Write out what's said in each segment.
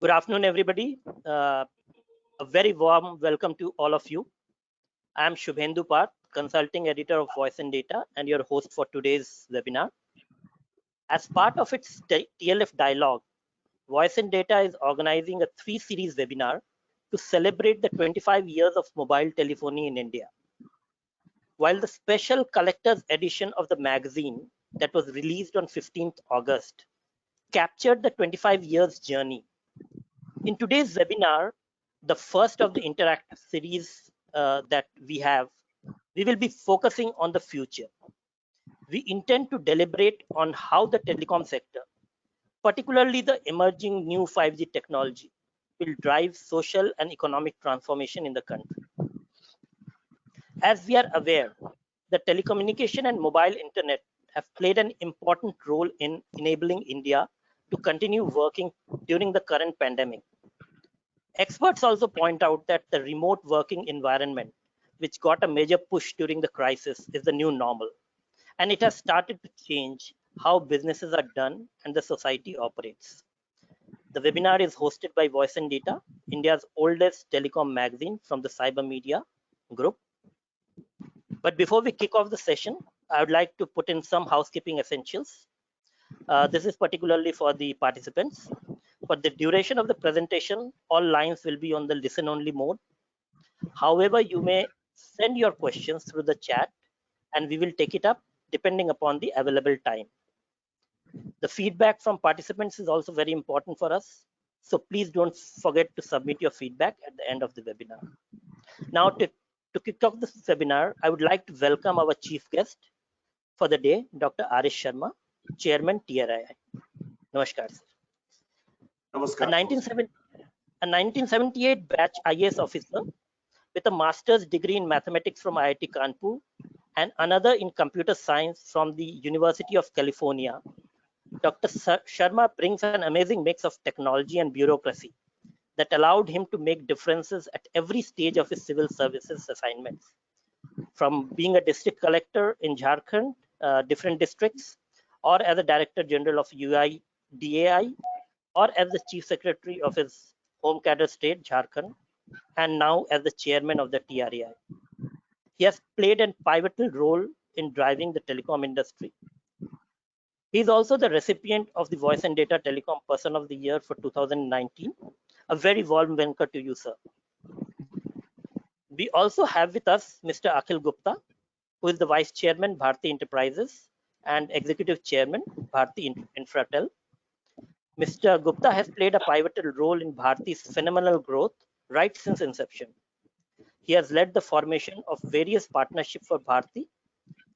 Good afternoon, everybody. A very warm welcome to all of you. I am Shubhendu Parth, consulting editor of Voice and Data, and your host for today's webinar. As part of its TLF dialogue, Voice and Data is organizing a 3-series webinar to celebrate the 25 years of mobile telephony in India. While the special collector's edition of the magazine that was released on 15th August captured the 25 years journey, in today's webinar, the first of the interactive series that we will be focusing on the future. We intend to deliberate on how the telecom sector, particularly the emerging new 5G technology, will drive social and economic transformation in the country. As we are aware, the telecommunication and mobile internet have played an important role in enabling India to continue working during the current pandemic. Experts also point out that the remote working environment, which got a major push during the crisis, is the new normal, and it has started to change how businesses are done and the society operates. The webinar is hosted by Voice and Data, India's oldest telecom magazine from the Cyber Media Group. But before we kick off the session, I would like to put in some housekeeping essentials. This is particularly for the participants. For the duration of the presentation, all lines will be on the listen-only mode. However, you may send your questions through the chat and we will take it up depending upon the available time. The feedback from participants is also very important for us. So please don't forget to submit your feedback at the end of the webinar. Now to kick off this webinar, I would like to welcome our chief guest for the day, Dr. Arish Sharma, Chairman TRII. Namaskar, sir. Namaskar. A 1978 batch IAS officer with a master's degree in mathematics from IIT Kanpur and another in computer science from the University of California, Dr. Sharma brings an amazing mix of technology and bureaucracy that allowed him to make differences at every stage of his civil services assignments. From being a district collector in Jharkhand, different districts, or as a Director General of UIDAI, or as the Chief Secretary of his home cadre state, Jharkhand, and now as the Chairman of the TRII. He has played a pivotal role in driving the telecom industry. He is also the recipient of the Voice and Data Telecom Person of the Year for 2019. A very warm welcome to you, sir. We also have with us Mr. Akhil Gupta, who is the Vice Chairman, Bharti Enterprises, and Executive Chairman, Bharti Infratel. Mr. Gupta has played a pivotal role in Bharti's phenomenal growth right since inception. He has led the formation of various partnerships for Bharti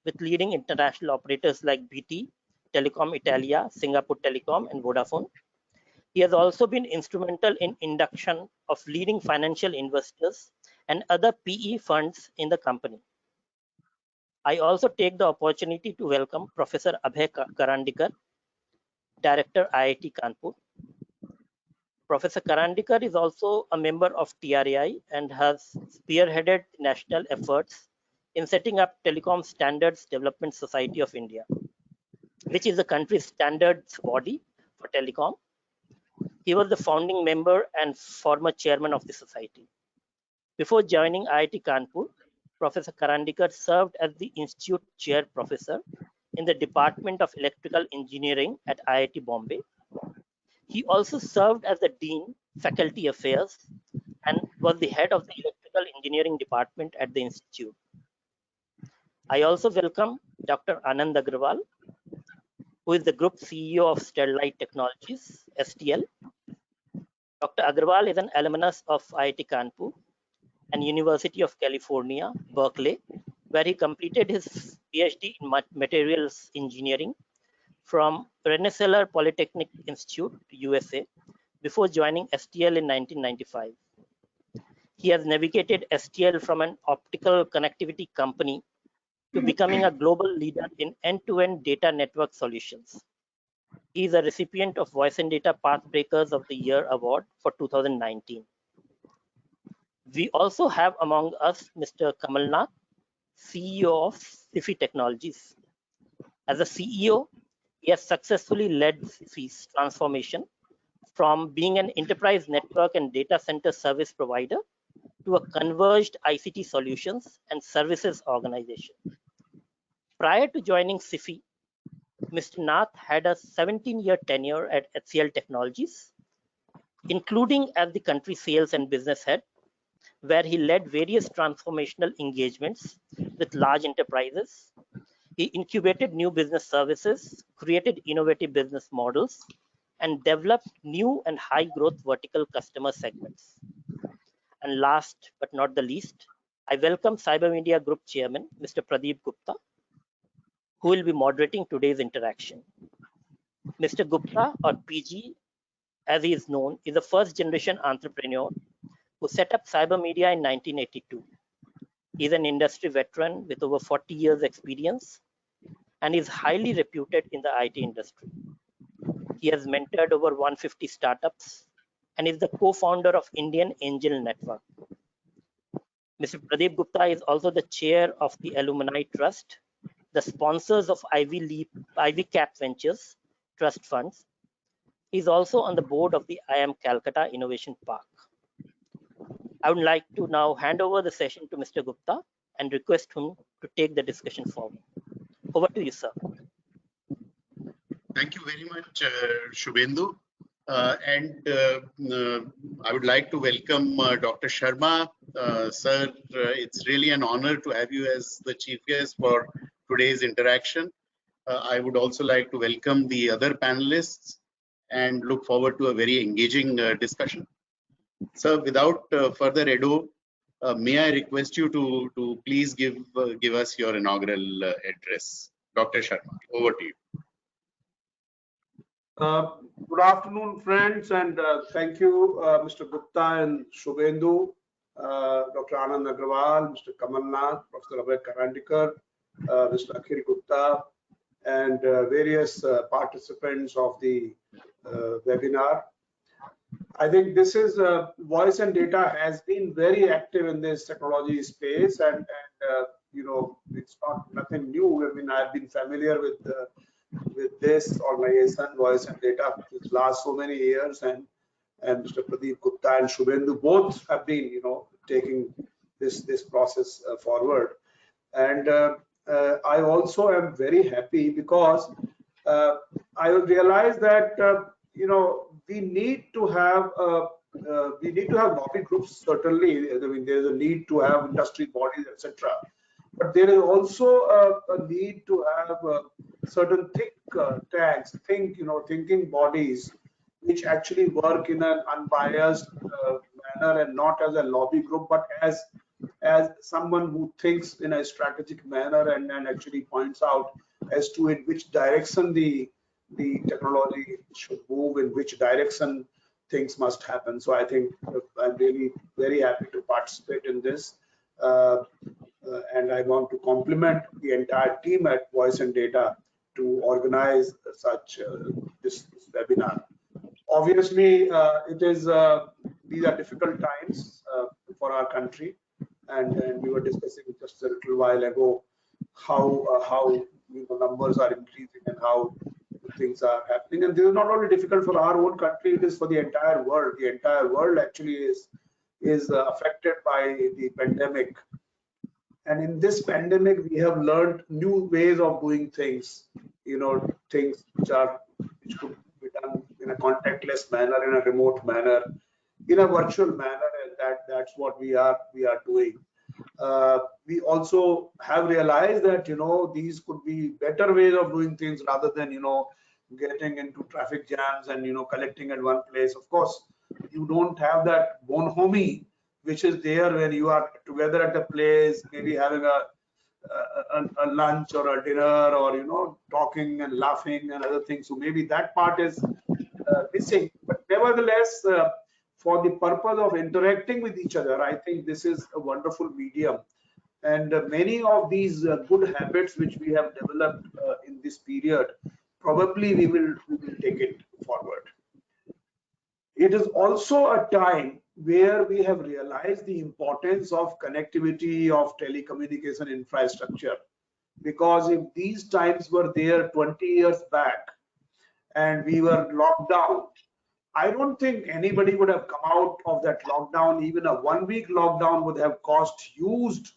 with leading international operators like BT, Telecom Italia, Singapore Telecom, and Vodafone. He has also been instrumental in induction of leading financial investors and other PE funds in the company. I also take the opportunity to welcome Professor Abhay Karandikar, Director IIT Kanpur. Professor Karandikar is also a member of TRII and has spearheaded national efforts in setting up Telecom Standards Development Society of India, which is the country's standards body for telecom. He was the founding member and former chairman of the society. Before joining IIT Kanpur, Professor Karandikar served as the Institute Chair Professor in the Department of Electrical Engineering at IIT Bombay. He also served as the Dean, Faculty Affairs, and was the head of the Electrical Engineering Department at the Institute. I also welcome Dr. Anand Agrawal, who is the Group CEO of Sterlite Technologies, STL. Dr. Agrawal is an alumnus of IIT Kanpur and University of California, Berkeley, where he completed his PhD in materials engineering from Rensselaer Polytechnic Institute, USA, before joining STL in 1995. He has navigated STL from an optical connectivity company to becoming a global leader in end-to-end data network solutions. He is a recipient of Voice and Data Pathbreakers of the Year Award for 2019. We also have among us Mr. Kamal Nath, CEO of SIFI Technologies. As a CEO, he has successfully led SIFI's transformation from being an enterprise network and data center service provider to a converged ICT solutions and services organization. Prior to joining SIFI, Mr. Nath had a 17-year tenure at HCL Technologies, including as the country sales and business head, where he led various transformational engagements with large enterprises. He incubated new business services, created innovative business models, and developed new and high growth vertical customer segments. And last but not the least, I welcome Cybermedia Group Chairman, Mr. Pradeep Gupta, who will be moderating today's interaction. Mr. Gupta, or PG, as he is known, is a first generation entrepreneur who set up Cybermedia in 1982. He is an industry veteran with over 40 years experience and is highly reputed in the IT industry. He has mentored over 150 startups and is the co-founder of Indian Angel Network. Mr. Pradeep Gupta is also the chair of the Alumni Trust, the sponsors of Ivy Cap Ventures Trust Funds. He is also on the board of the IIM Calcutta Innovation Park. I would like to now hand over the session to Mr. Gupta and request him to take the discussion forward. Over to you, sir. Thank you very much, Shubhendu. I would like to welcome Dr. Sharma. Sir, it's really an honor to have you as the chief guest for today's interaction. I would also like to welcome the other panelists and look forward to a very engaging discussion. Sir, without further ado, may I request you to please give us your inaugural address. Dr. Sharma, over to you. Good afternoon, friends, and thank you, Mr. Gupta and Shubhendu, Dr. Anand Agrawal, Mr. Kamal Nath, Professor Abhay Karandikar, Mr. Akhil Gupta, and various participants of the webinar. I think this is Voice and Data has been very active in this technology space, and you know, it's nothing new. I mean, I've been familiar with this organization, Voice and Data, which last so many years, and Mr. Pradeep Gupta and Shubhendu both have been, you know, taking this process forward. And I also am very happy because I realized that you know, we need to have lobby groups. Certainly, I mean, there's a need to have industry bodies, etc. But there is also a need to have certain think tanks, thinking bodies, which actually work in an unbiased manner and not as a lobby group, but as someone who thinks in a strategic manner and actually points out as to in which direction the technology should move, in which direction things must happen. So I think I'm really very happy to participate in this. And I want to compliment the entire team at Voice and Data to organize such this webinar. Obviously, these are difficult times for our country, and we were discussing just a little while ago how you know, numbers are increasing and how things are happening. And this is not only difficult for our own country; it is for the entire world. The entire world actually is affected by the pandemic. And in this pandemic, we have learned new ways of doing things, you know, things which could be done in a contactless manner, in a remote manner, in a virtual manner, and that's what we are doing. We also have realized that, you know, these could be better ways of doing things rather than, you know, getting into traffic jams and, you know, collecting at one place. Of course, you don't have that bonhomie which is there when you are together at a place, maybe having a lunch or a dinner, or, you know, talking and laughing and other things. So maybe that part is missing. But nevertheless, for the purpose of interacting with each other, I think this is a wonderful medium. And many of these good habits which we have developed in this period, probably we will take it forward. It is also a time where we have realized the importance of connectivity of telecommunication infrastructure, because if these times were there 20 years back and we were locked down, I don't think anybody would have come out of that lockdown. Even a 1 week lockdown would have caused huge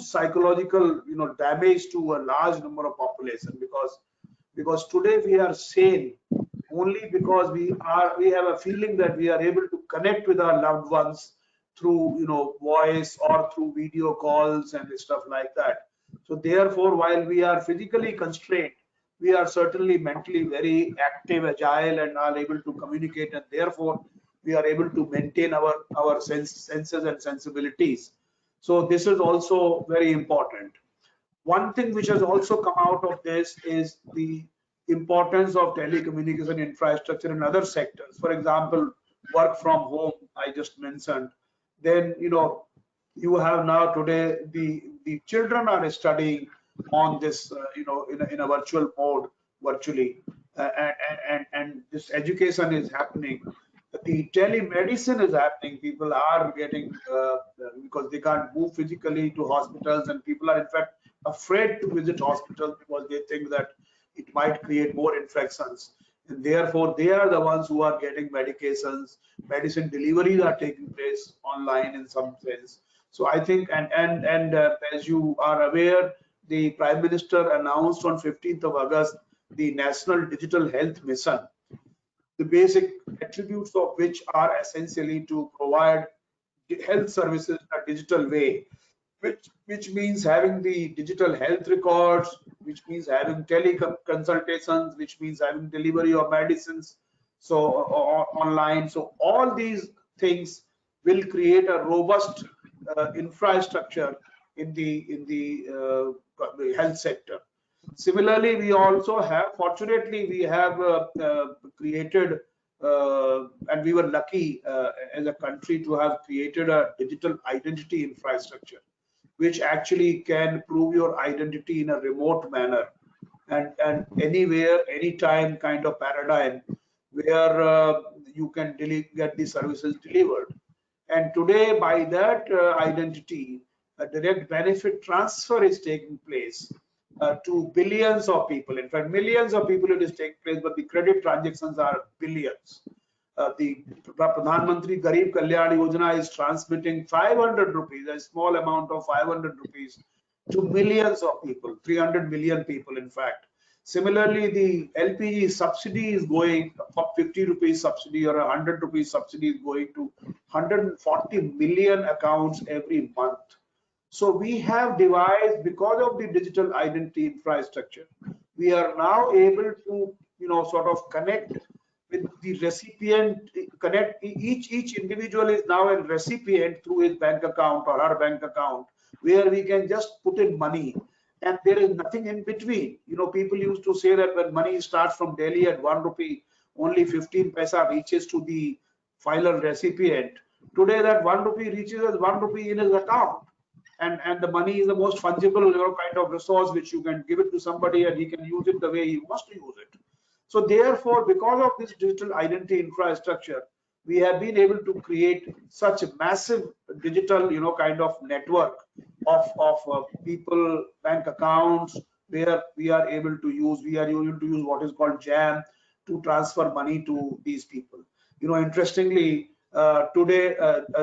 psychological, damage to a large number of population, because today we are sane only because we have a feeling that we are able to connect with our loved ones through, voice or through video calls and stuff like that. So therefore, while we are physically constrained, we are certainly mentally very active, agile, and are able to communicate, and therefore we are able to maintain our senses and sensibilities. So this is also very important. One thing which has also come out of this is the importance of telecommunication infrastructure in other sectors. For example, work from home, I just mentioned. Then, you have now today the children are studying on this, in a virtual mode, virtually, and this education is happening. The telemedicine is happening. People are getting, because they can't move physically to hospitals, and people are in fact afraid to visit hospitals because they think that it might create more infections, and therefore they are the ones who are getting medications. Medicine deliveries are taking place online in some sense. So I think, and as you are aware, the Prime Minister announced on 15th of August the National Digital Health Mission, the basic attributes of which are essentially to provide health services in a digital way, which means having the digital health records, which means having teleconsultations, which means having delivery of medicines, so online. So all these things will create a robust infrastructure in the health sector. Similarly, we also have, fortunately, we have created, and we were lucky as a country to have created a digital identity infrastructure, which actually can prove your identity in a remote manner, and anywhere, anytime kind of paradigm where you can get the services delivered. And today, by that identity, a direct benefit transfer is taking place to billions of people. In fact, millions of people it is taking place, but the credit transactions are billions. The Pradhan Mantri Garib Kalyan Yojana is transmitting 500 rupees, a small amount of 500 rupees, to millions of people, 300 million people, in fact. Similarly, the LPG subsidy is going, 50 rupees subsidy or 100 rupees subsidy is going to 140 million accounts every month. So we have devised, because of the digital identity infrastructure, we are now able to, sort of connect with the recipient, each individual is now a recipient through his bank account or her bank account, where we can just put in money, and there is nothing in between. People used to say that when money starts from Delhi at 1 rupee, only 15 paisa reaches to the final recipient. Today that 1 rupee reaches as 1 rupee in his account, and the money is the most fungible kind of resource, which you can give it to somebody and he can use it the way he wants to use it. So therefore, because of this digital identity infrastructure, we have been able to create such a massive digital, kind of network of people, bank accounts, where we are able to use what is called JAM to transfer money to these people. Interestingly, today,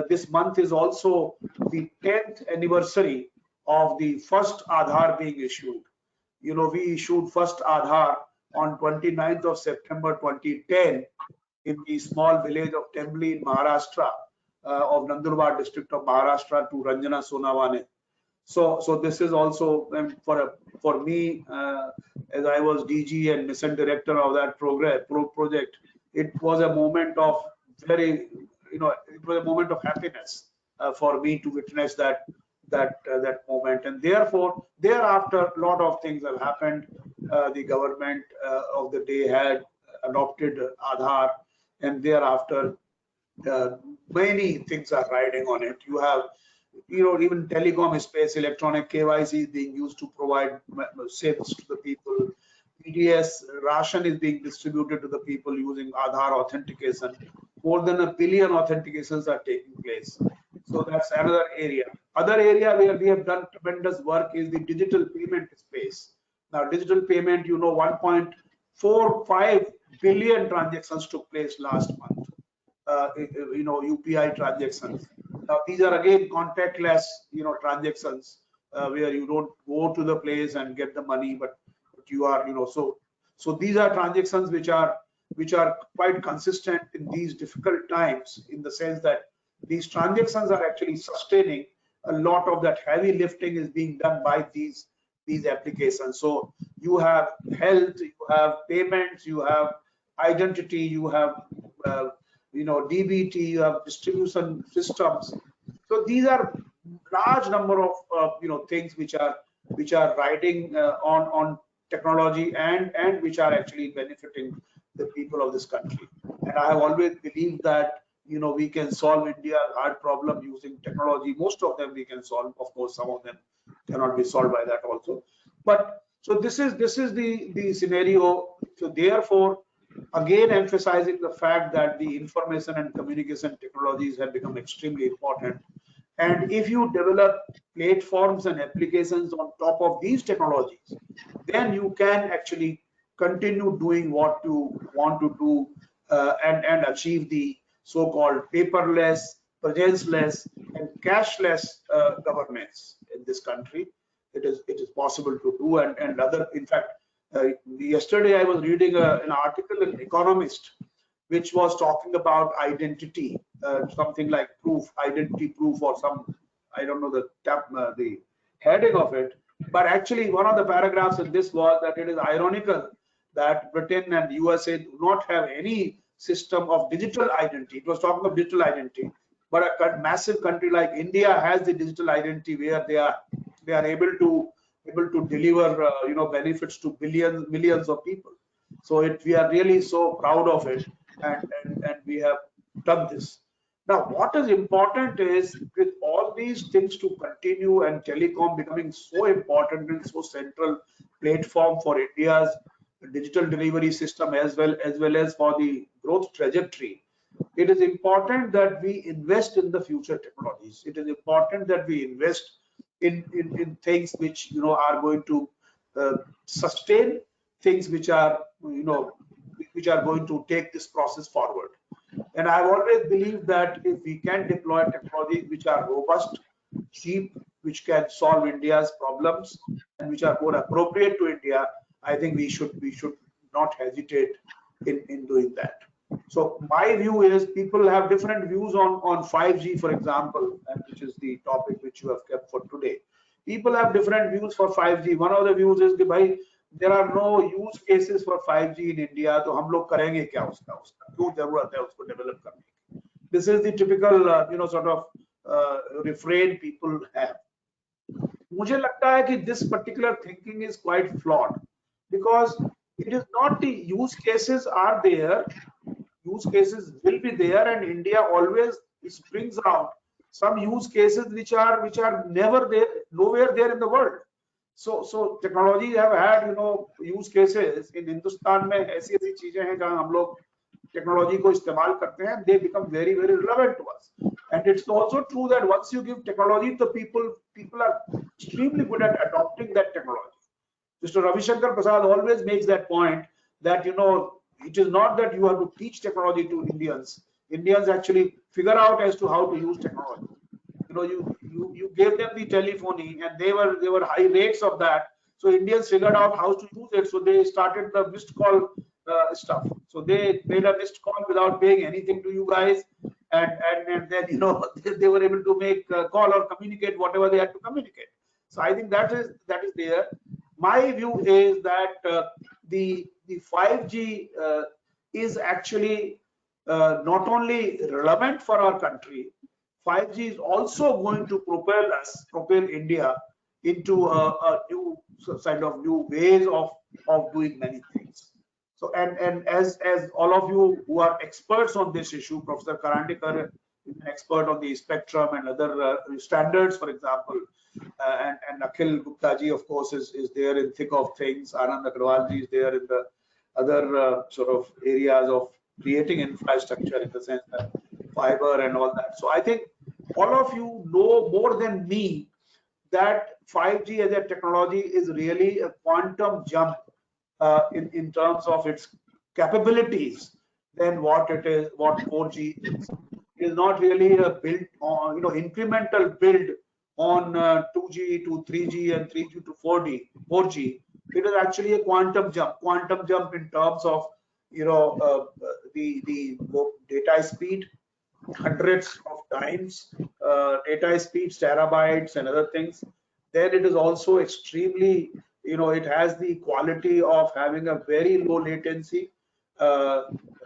this month is also the 10th anniversary of the first Aadhaar being issued. We issued first Aadhaar on 29th of September 2010 in the small village of Tembli in Maharashtra, of Nandurbar district of Maharashtra, to Ranjana Sonawane. So this is also for me, as I was DG and mission director of that project, it was a moment of it was a moment of happiness for me to witness that moment. And therefore, thereafter, a lot of things have happened. The government of the day had adopted Aadhaar, and thereafter many things are riding on it. You have, even telecom space, electronic KYC is being used to provide savings to the people. PDS ration is being distributed to the people using Aadhaar authentication. More than 1 billion authentications are taking place. So that's another area. Other area where we have done tremendous work is the digital payment space. Now, digital payment, 1.45 billion transactions took place last month. UPI transactions. Now these are again contactless, transactions where you don't go to the place and get the money, but you are, so these are transactions which are quite consistent in these difficult times, in the sense that these transactions are actually sustaining a lot of that heavy lifting is being done by these applications. So you have health, you have payments, you have identity, you have DBT, you have distribution systems. So these are large number of things which are riding on technology and which are actually benefiting the people of this country. And I have always believed that we can solve India's hard problem using technology. Most of them we can solve. Of course, some of them cannot be solved by that also. But so this is the scenario. So therefore, again emphasizing the fact that the information and communication technologies have become extremely important. And if you develop platforms and applications on top of these technologies, then you can actually continue doing what you want to do and achieve the so-called paperless, presenceless, and cashless governance in this country. It is possible to do, and other. In fact, yesterday I was reading an article in Economist, which was talking about identity, something like identity proof, or some, I don't know the heading of it. But actually, one of the paragraphs in this was that it is ironical that Britain and USA do not have any system of digital identity. It was talking of digital identity, but a massive country like India has the digital identity, where they are able to deliver benefits to millions of people. So we are really so proud of it, and we have done this. Now, what is important is, with all these things to continue and telecom becoming so important and so central platform for India's digital delivery system, as well as for the growth trajectory, it is important that we invest in the future technologies. It is important that we invest in things which are going to sustain, things which are going to take this process forward. And I've always believed that if we can deploy technologies which are robust, cheap, which can solve India's problems, and which are more appropriate to India, I think we should not hesitate in doing that. So my view is, people have different views on 5G, for example, and which is the topic which you have kept for today. People have different views for 5G. One of the views is that there are no use cases for 5G in India, तो हम लोग करेंगे क्या उसका क्यों जरूरत है उसको develop करने की. This is the typical sort of refrain people have. मुझे लगता है कि this particular thinking is quite flawed, because it is not the use cases are there. Use cases will be there, and India always brings out some use cases which are never there, nowhere there in the world. So technology have had use cases in Hindustan में ऐसी चीजें हैं जहाँ हम लोग technology को इस्तेमाल करते हैं. They become very, very relevant to us. And it's also true that once you give technology to people are extremely good at adopting that technology. Mr. Ravi Shankar Prasad always makes that point that it is not that you have to teach technology to Indians. Indians actually figure out as to how to use technology. You gave them the telephony, and they were high rates of that. So Indians figured out how to use it. So they started the missed call stuff. So they made a missed call without paying anything to you guys, and then they were able to make a call or communicate whatever they had to communicate. So I think that is there. My view is that the 5G is actually not only relevant for our country. 5G is also going to propel India into a new kind of new ways of doing many things. So and as all of you who are experts on this issue, Professor Karandikar is an expert on the spectrum and other standards, for example, and Akhil Gupta ji, of course, is there in thick of things. Anand Agrawal ji is there in the other sort of areas of creating infrastructure, in the sense that fiber and all that. So I think all of you know more than me that 5G as a technology is really a quantum jump in terms of its capabilities than what it is, what 4G is. It is not really a build on, incremental build on 2G to 3G and 3G to 4G. It is actually a quantum jump in terms of, the data speed, hundreds of times, data speeds, terabytes and other things. Then it is also extremely, it has the quality of having a very low latency.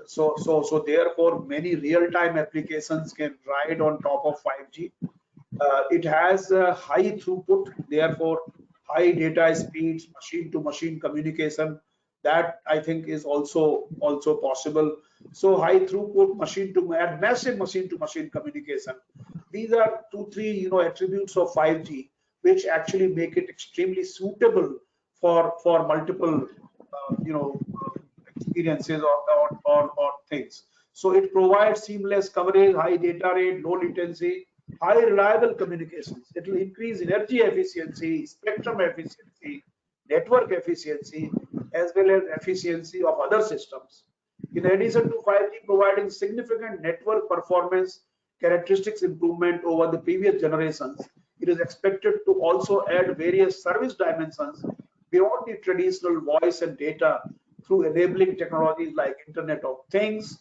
So therefore many real-time applications can ride on top of 5G. It has a high throughput, therefore high data speeds, machine-to-machine communication. That I think is also possible. So high throughput and massive machine-to-machine communication. These are 2-3 attributes of 5G which actually make it extremely suitable for multiple experiences or things. So it provides seamless coverage, high data rate, low latency, high reliable communications. It will increase energy efficiency, spectrum efficiency, network efficiency, as well as efficiency of other systems. In addition to 5G providing significant network performance characteristics improvement over the previous generations, it is expected to also add various service dimensions beyond the traditional voice and data through enabling technologies like Internet of Things,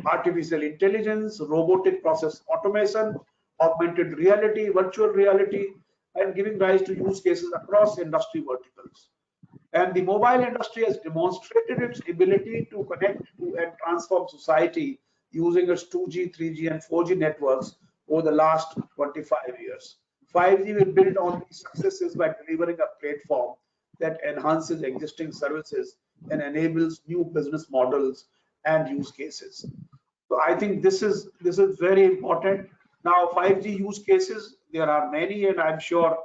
artificial intelligence, robotic process automation, augmented reality, virtual reality, and giving rise to use cases across industry verticals. And the mobile industry has demonstrated its ability to connect to and transform society using its 2G, 3G, and 4G networks over the last 25 years. 5G will build on these successes by delivering a platform that enhances existing services and enables new business models and use cases. So I think this is very important. Now 5G use cases, there are many, and I'm sure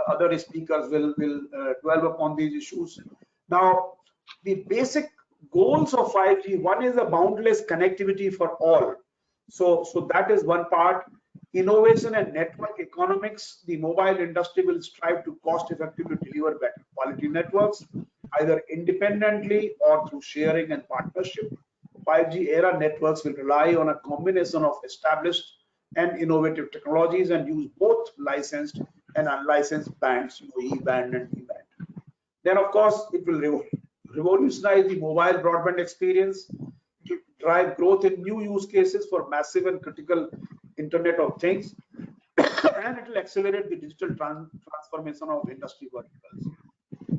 other speakers will dwell upon these issues. Now, the basic goals of 5G, one is a boundless connectivity for all. So that is one part. Innovation and network economics, the mobile industry will strive to cost effectively deliver better quality networks, either independently or through sharing and partnership. 5G era networks will rely on a combination of established and innovative technologies and use both licensed and unlicensed bands, E-band and D-band. Then, of course, it will revolutionize the mobile broadband experience, to drive growth in new use cases for massive and critical Internet of Things, and it will accelerate the digital transformation of industry verticals.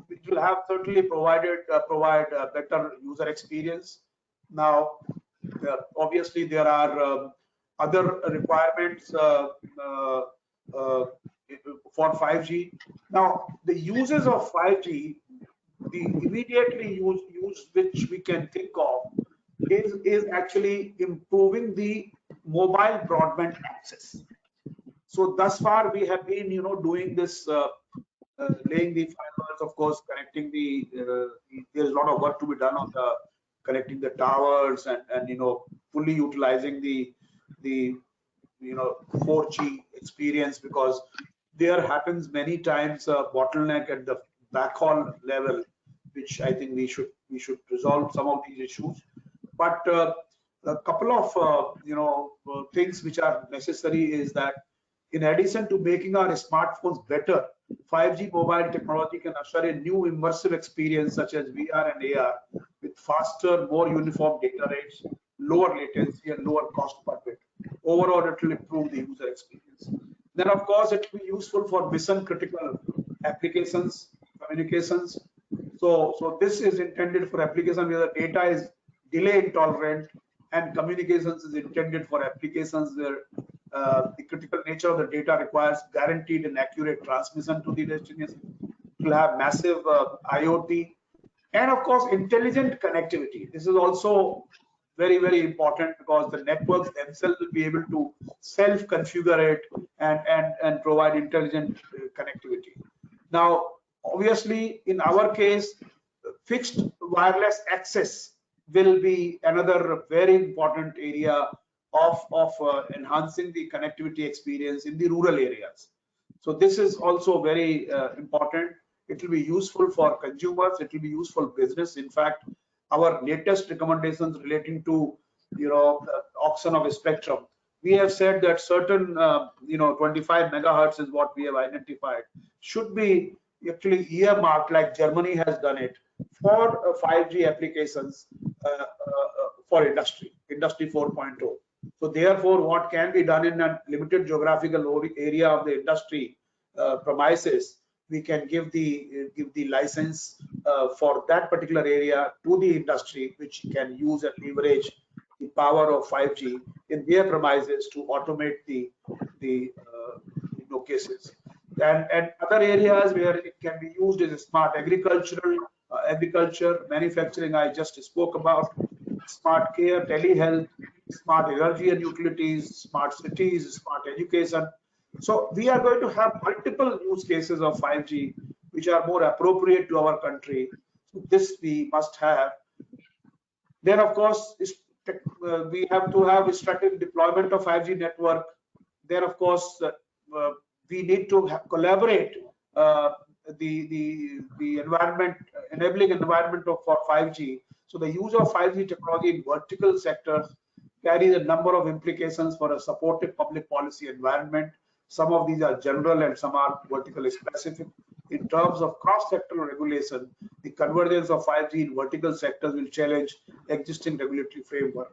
It will have certainly provide a better user experience. Now, obviously, there are other requirements for 5G. Now, the uses of 5G, the immediately use which we can think of is actually improving the mobile broadband access. So thus far we have been, doing this, laying the files, of course, connecting the. There's a lot of work to be done on the connecting the towers and fully utilizing the 4G experience, because there happens many times a bottleneck at the backhaul level, which I think we should resolve some of these issues. But a couple of things which are necessary is that in addition to making our smartphones better, 5G mobile technology can usher in new immersive experience such as VR and AR with faster, more uniform data rates, lower latency and lower cost per bit. Overall, it will improve the user experience. Then, of course, it will be useful for mission critical applications, communications. So this is intended for application where the data is delay intolerant, and communications is intended for applications where the critical nature of the data requires guaranteed and accurate transmission to the destination. It will have massive IoT, and of course intelligent connectivity. This is also very, very important, because the networks themselves will be able to self-configure it and provide intelligent connectivity. Now, obviously, in our case, fixed wireless access will be another very important area of enhancing the connectivity experience in the rural areas. So this is also very important. It will be useful for consumers. It will be useful for business. In fact, our latest recommendations relating to, the auction of a spectrum, we have said that certain, 25 megahertz is what we have identified, should be actually earmarked, like Germany has done it, for 5G applications for industry 4.0. So therefore, what can be done in a limited geographical area of the industry premises, we can give the license for that particular area to the industry, which can use and leverage the power of 5G in their premises to automate the cases. And other areas where it can be used is smart agriculture, manufacturing, I just spoke about, smart care, telehealth, smart energy and utilities, smart cities, smart education. So we are going to have multiple use cases of 5G, which are more appropriate to our country. So this we must have. Then, of course, we have to have a strategic deployment of 5G network. Then, of course, we need to collaborate the environment, enabling environment for 5G. So the use of 5G technology in vertical sectors carries a number of implications for a supportive public policy environment. Some of these are general and some are vertically specific. In terms of cross-sectoral regulation, the convergence of 5G in vertical sectors will challenge existing regulatory framework.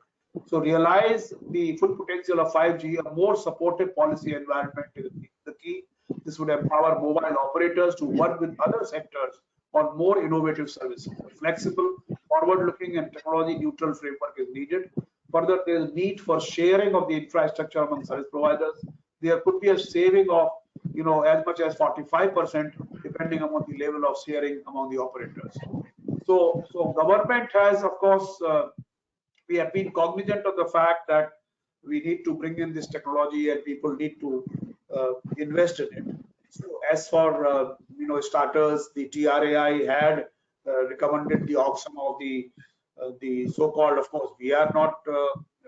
So realize the full potential of 5G, a more supportive policy environment is the key. This would empower mobile operators to work with other sectors on more innovative services. A flexible, forward-looking and technology-neutral framework is needed. Further, there is need for sharing of the infrastructure among service providers. There could be a saving of, as much as 45%, depending upon the level of sharing among the operators. So government has, of course, we have been cognizant of the fact that we need to bring in this technology and people need to invest in it. So as for starters, the TRAI had recommended the auction of the so-called, of course, we are not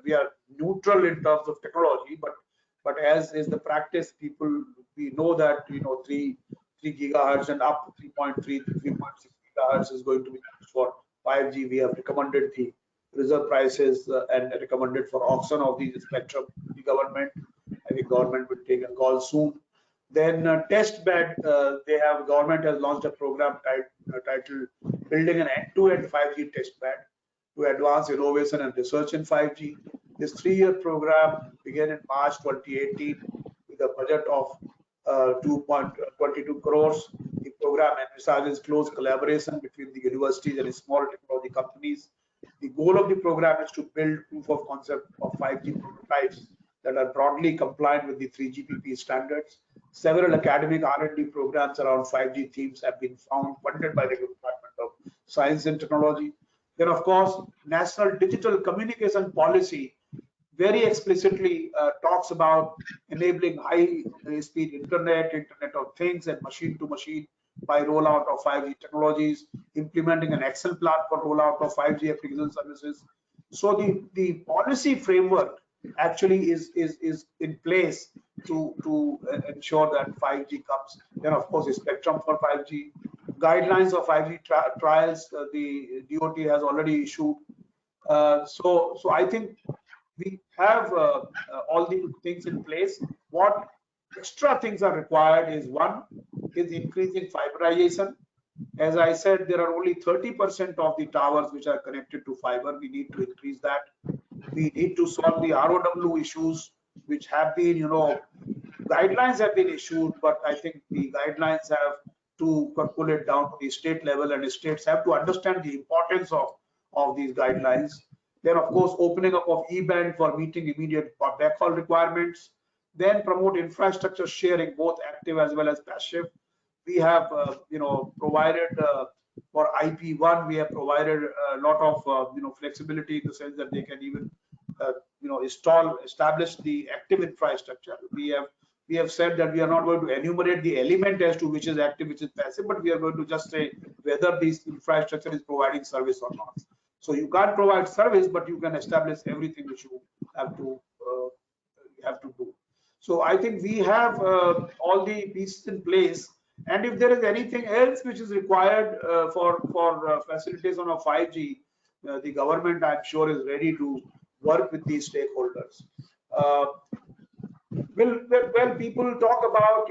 we are neutral in terms of technology, but as is the practice, we know that 3 gigahertz and up to 3.3 to 3.6 gigahertz is going to be used for 5G. We have recommended the reserve prices and recommended for auction of these spectrum to the government. I think government will take a call soon. Then test bed, government has launched a program titled Building an End-to-End 5G Test Bed to advance innovation and research in 5G. This 3-year program began in March 2018 with a budget of 2.22 crores. The program emphasizes close collaboration between the universities and small technology companies. The goal of the program is to build proof of concept of 5G prototypes that are broadly compliant with the 3GPP standards. Several academic R&D programs around 5G themes have been funded by the Department of Science and Technology. Then, of course, National Digital Communication Policy very explicitly talks about enabling high-speed Internet of Things and machine-to-machine by rollout of 5G technologies, implementing an action plan for rollout of 5G application services. So the policy framework actually is in place to ensure that 5G comes. Then, of course, the spectrum for 5G, guidelines of 5G trials, the DOT has already issued. So I think we have all the things in place. What extra things are required is, one is increasing fiberization. As I said, there are only 30% of the towers which are connected to fiber. We need to increase that. We need to solve the ROW issues, which have been, guidelines have been issued, but I think the guidelines have to pull it down to the state level, and the states have to understand the importance of these guidelines. Then, of course, opening up of E-band for meeting immediate backhaul requirements. Then promote infrastructure sharing, both active as well as passive. We have, provided for IP1, we have provided a lot of, flexibility in the sense that they can even, establish the active infrastructure. We have said that we are not going to enumerate the element as to which is active, which is passive, but we are going to just say whether this infrastructure is providing service or not. So you can't provide service, but you can establish everything which you have to do. So I think we have all the pieces in place. And if there is anything else which is required for facilitation of 5G, the government, I'm sure, is ready to work with these stakeholders. Well, people talk about,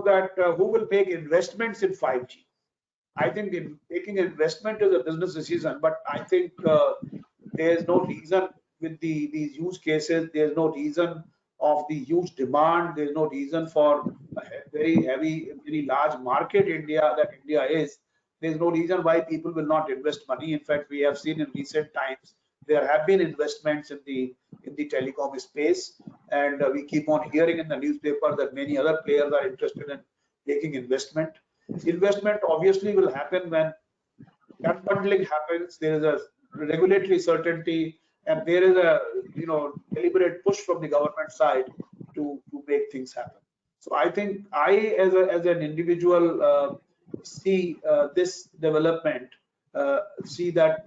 that who will make investments in 5G. I think taking investment is a business decision, but I think there's no reason with these use cases. There's no reason of the huge demand. There's no reason for a very large market India is. There's no reason why people will not invest money. In fact, we have seen in recent times there have been investments in the telecom space, and we keep on hearing in the newspaper that many other players are interested in taking investment. Investment obviously will happen when unbundling happens. There is a regulatory certainty, and there is a deliberate push from the government side to make things happen. So I think I, as an individual, see this development, see that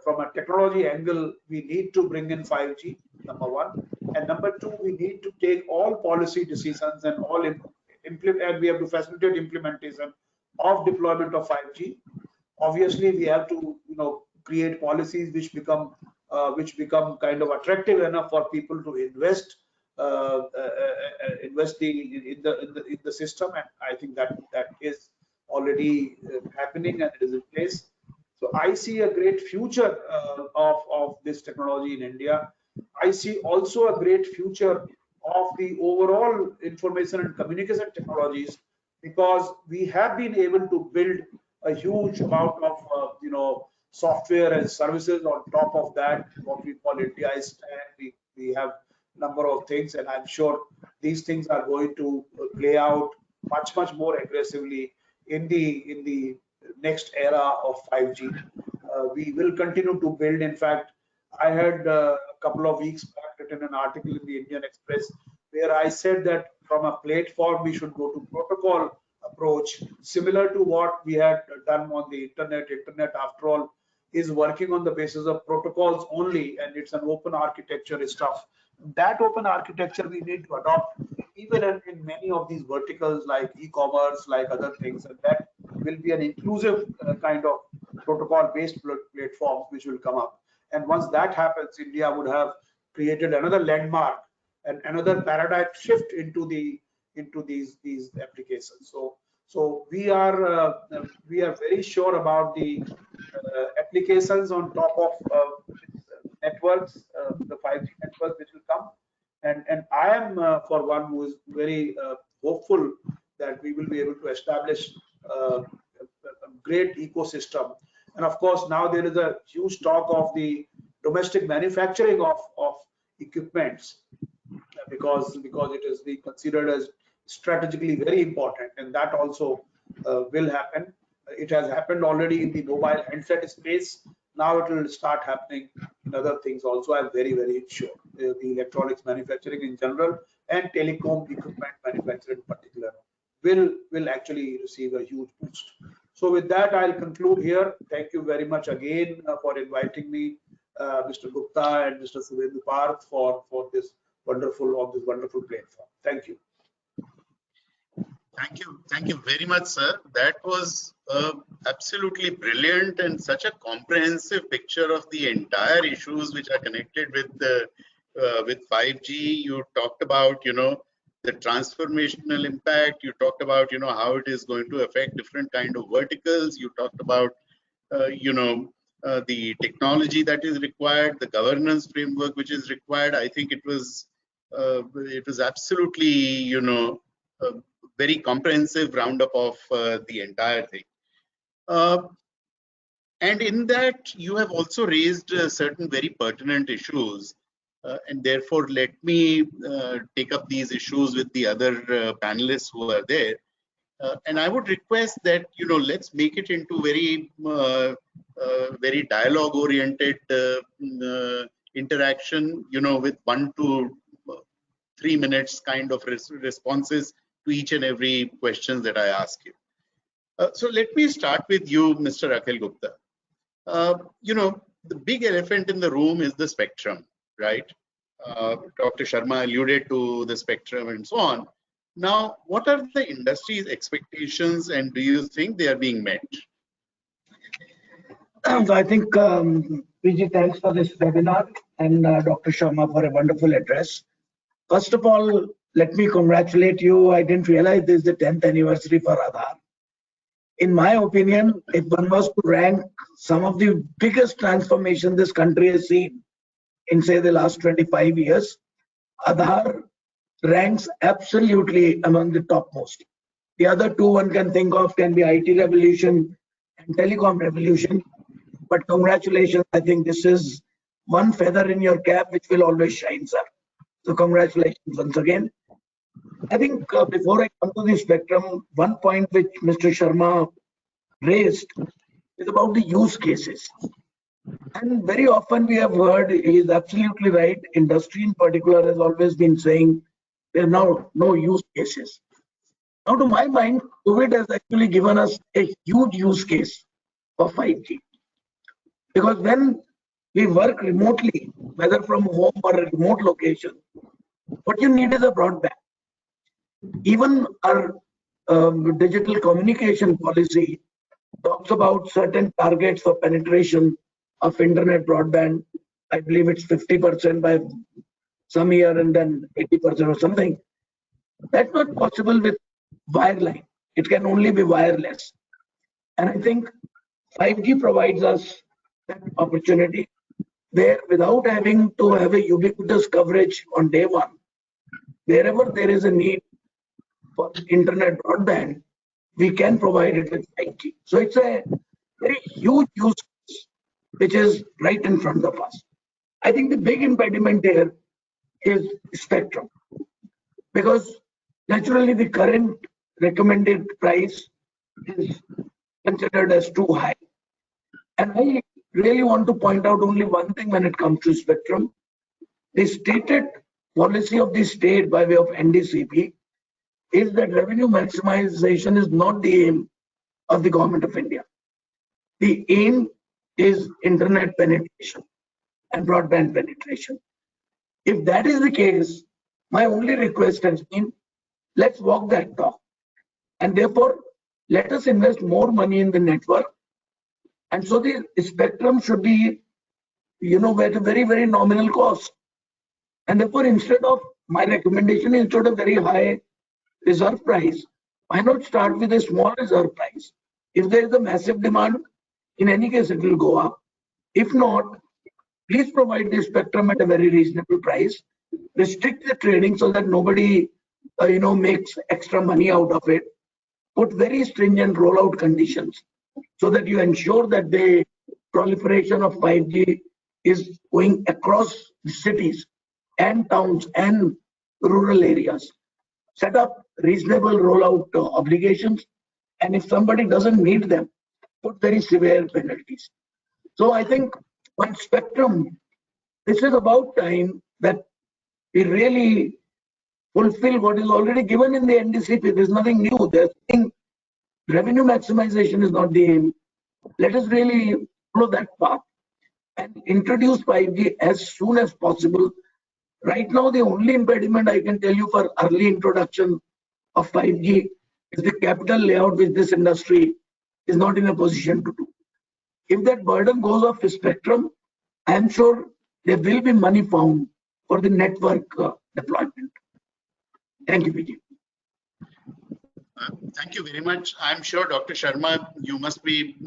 from a technology angle, we need to bring in 5G, number one, and number two, we need to take all policy decisions and all and we have to facilitate implementation of deployment of 5G. Obviously, we have to create policies which become kind of attractive enough for people to invest in the system, and I think that is already happening and it is in place. So I see a great future of this technology in India. I see also a great future of the overall information and communication technologies, because we have been able to build a huge amount of software and services on top of that, what we call India Stack. We have a number of things, and I'm sure these things are going to play out much more aggressively in the next era of 5G. We will continue to build. In fact, I had a couple of weeks back written an article in the Indian Express where I said that from a platform we should go to protocol approach, similar to what we had done on the internet. Internet, after all, is working on the basis of protocols only, and it's an open architecture stuff. That open architecture we need to adopt even in many of these verticals like e-commerce, like other things, and that will be an inclusive kind of protocol-based platforms which will come up. And once that happens, India would have created another landmark and another paradigm shift into these applications. So we are very sure about the applications on top of networks, the 5G networks which will come, and I am for one who is very hopeful that we will be able to establish a great ecosystem. And of course, now there is a huge talk of the domestic manufacturing of equipments, because it is being considered as strategically very important, and that also will happen. It has happened already in the mobile handset space. Now it will start happening in other things also. I'm very sure. The electronics manufacturing in general and telecom equipment manufacturing in particular will actually receive a huge boost. So with that, I'll conclude here. Thank you very much again for inviting me, Mr. Gupta and Mr. Subhendu Parth, for this wonderful platform. Thank you. Thank you very much, sir. That was absolutely brilliant and such a comprehensive picture of the entire issues which are connected with 5G. You talked about the transformational impact. You talked about how it is going to affect different kind of verticals. You talked about the technology that is required, the governance framework which is required. I think it was absolutely a very comprehensive roundup of the entire thing. And in that, you have also raised certain very pertinent issues. And therefore, let me take up these issues with the other panelists who are there. And I would request that, let's make it into very dialogue-oriented interaction, with 1 to 3 minutes kind of responses to each and every question that I ask you. So let me start with you, Mr. Akhil Gupta. The big elephant in the room is the spectrum, right? Dr. Sharma alluded to the spectrum and so on. Now, what are the industry's expectations, and do you think they are being met? So I think, PG, thanks for this webinar and Dr. Sharma for a wonderful address. First of all, let me congratulate you. I didn't realize this is the 10th anniversary for Aadhaar. In my opinion, if one was to rank some of the biggest transformation this country has seen in, say, the last 25 years, Aadhaar ranks absolutely among the topmost. The other two one can think of can be IT revolution and telecom revolution. But congratulations, I think this is one feather in your cap which will always shine, sir. So congratulations once again. I think before I come to the spectrum, one point which Mr. Sharma raised is about the use cases. And very often we have heard, he is absolutely right, industry in particular has always been saying there are now no use cases. Now to my mind, COVID has actually given us a huge use case for 5G. Because when we work remotely, whether from home or a remote location, what you need is a broadband. Even our digital communication policy talks about certain targets for penetration of internet broadband. I believe it's 50% by some year and then 80% or something. That's not possible with wireline. It can only be wireless. And I think 5G provides us that opportunity where without having to have a ubiquitous coverage on day one, wherever there is a need for internet broadband, we can provide it with 5G. So it's a very huge use case which is right in front of us. I think the big impediment here is spectrum, because naturally the current recommended price is considered as too high. And I really want to point out only one thing when it comes to spectrum. The stated policy of the state by way of NDCP is that revenue maximization is not the aim of the government of India. The aim is internet penetration and broadband penetration. If that is the case, my only request has been, let's walk that talk. And therefore, let us invest more money in the network. And so the spectrum should be, at a very, very nominal cost. And therefore, instead of, my recommendation is instead of very high reserve price, why not start with a small reserve price? If there is a massive demand, in any case, it will go up. If not, please provide the spectrum at a very reasonable price. Restrict the trading so that nobody, makes extra money out of it. Put very stringent rollout conditions so that you ensure that the proliferation of 5G is going across the cities and towns and rural areas. Set up reasonable rollout obligations, and if somebody doesn't meet them, put very severe penalties. So I think on spectrum, this is about time that we really fulfill what is already given in the NDCP. There's nothing new. There's nothing. Revenue maximization is not the aim. Let us really follow that path and introduce 5G as soon as possible. Right now, the only impediment I can tell you for early introduction of 5G is the capital layout which this industry is not in a position to do. If that burden goes off the spectrum, I am sure there will be money found for the network deployment. Thank you, PG. Thank you very much. I'm sure, Dr. Sharma, you must be,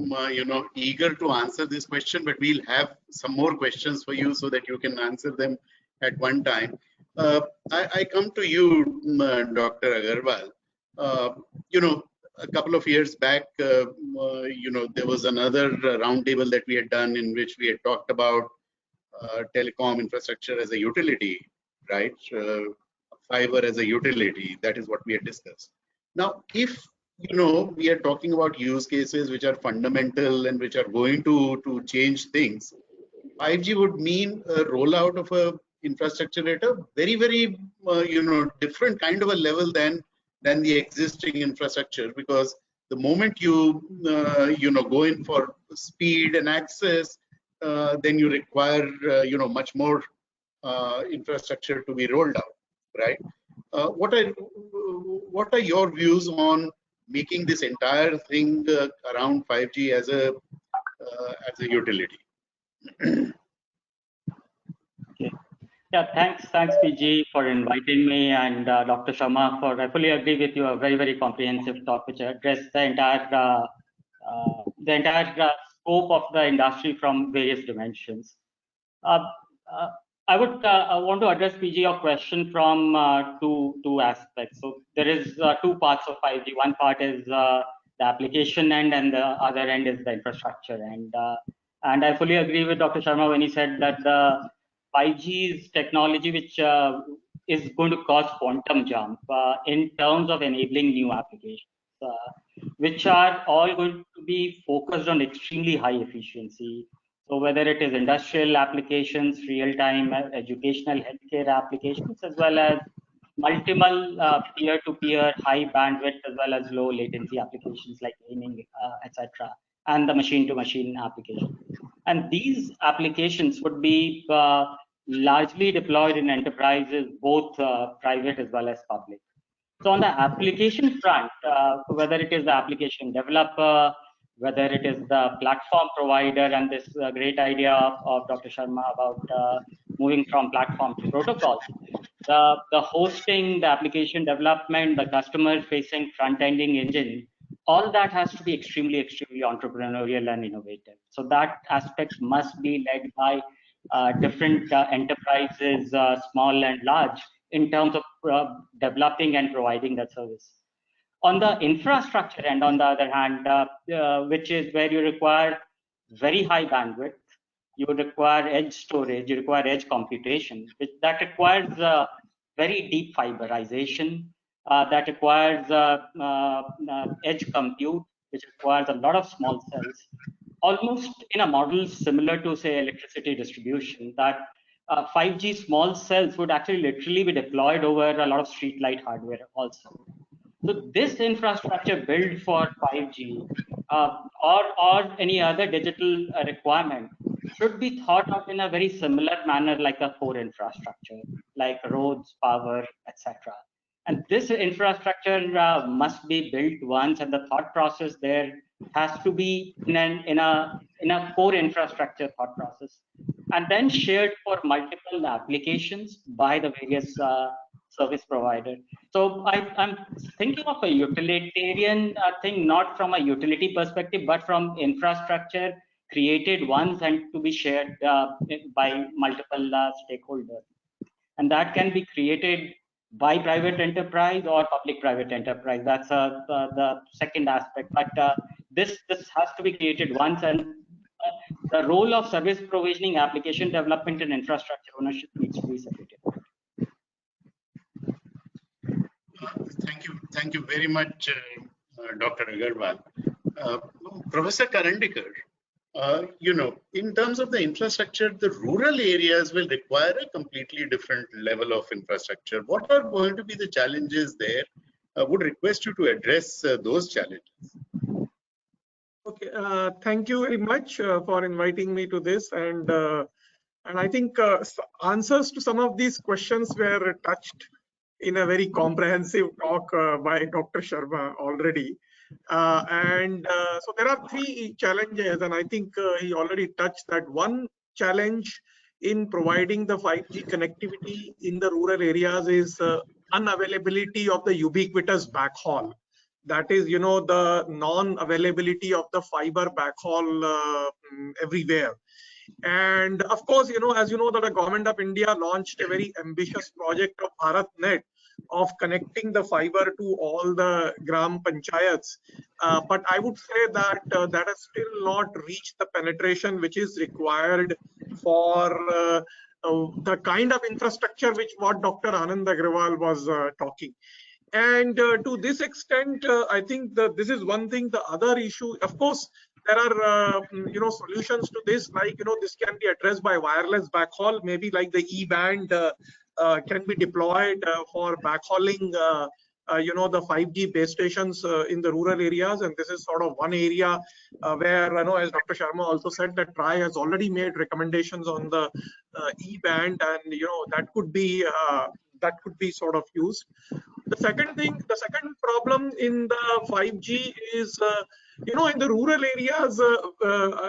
eager to answer this question, but we'll have some more questions for you so that you can answer them at one time. I come to you, Dr. Agarwal. A couple of years back, there was another roundtable that we had done in which we had talked about telecom infrastructure as a utility, right? Fiber as a utility. That is what we had discussed. Now, if we are talking about use cases which are fundamental and which are going to change things, 5G would mean a rollout of a infrastructure at a very, very different kind of a level than the existing infrastructure, because the moment you go in for speed and access, then you require much more infrastructure to be rolled out, right? What are your views on making this entire thing around 5G as a as a utility. Okay. Yeah, thanks PG for inviting me, and Dr. Sharma I fully agree with you. A very comprehensive talk which addressed the entire scope of the industry from various dimensions. I want to address PG your question from two aspects. So there is two parts of 5G. One part is the application end, and the other end is the infrastructure end. And I fully agree with Dr. Sharma when he said that the 5G is technology which is going to cause quantum jump in terms of enabling new applications, which are all going to be focused on extremely high efficiency. So whether it is industrial applications, real-time educational healthcare applications, as well as multiple peer-to-peer high bandwidth as well as low latency applications like gaming, etc., and the machine-to-machine applications. And these applications would be largely deployed in enterprises, both private as well as public. So on the application front, whether it is the application developer, whether it is the platform provider, and this great idea of Dr. Sharma about moving from platform to protocol, the hosting, the application development, the customer-facing front-ending engine, all that has to be extremely entrepreneurial and innovative. So that aspect must be led by different enterprises, small and large, in terms of developing and providing that service. On the infrastructure end, on the other hand, which is where you require very high bandwidth, you require edge storage, you require edge computation, that requires very deep fiberization, that requires edge compute, which requires a lot of small cells, almost in a model similar to, say, electricity distribution, that 5G small cells would actually literally be deployed over a lot of street light hardware also. So this infrastructure built for 5G or any other digital requirement should be thought of in a very similar manner like a core infrastructure, like roads, power, etc. And this infrastructure must be built once, and the thought process there has to be in a core infrastructure thought process, and then shared for multiple applications by the various service provider. So I'm thinking of a utilitarian thing, not from a utility perspective, but from infrastructure created once and to be shared by multiple stakeholders. And that can be created by private enterprise or public-private enterprise. That's the second aspect. But this has to be created once, and the role of service provisioning, application development, and infrastructure ownership needs to be separated. Thank you very much, Dr. Agarwal. Professor Karandikar, in terms of the infrastructure, the rural areas will require a completely different level of infrastructure. What are going to be the challenges there? I would request you to address those challenges. Okay, thank you very much for inviting me to this, and I think answers to some of these questions were touched in a very comprehensive talk by Dr. Sharma already. So there are three challenges, and I think he already touched that. One challenge in providing the 5G connectivity in the rural areas is unavailability of the ubiquitous backhaul. That is, the non-availability of the fiber backhaul everywhere. And of course, as you know, that the government of India launched a very ambitious project of BharatNet, of connecting the fiber to all the gram panchayats. But I would say that that has still not reached the penetration which is required for the kind of infrastructure what Dr. Anand Agrawal was talking. And to this extent, I think that this is one thing. The other issue, of course, there are solutions to this, like this can be addressed by wireless backhaul, maybe like the E-band can be deployed for backhauling the 5G base stations in the rural areas. And this is sort of one area where as Dr. Sharma also said, that TRAI has already made recommendations on the E-band, and that could be sort of used. The second problem in the 5G is You know, in the rural areas,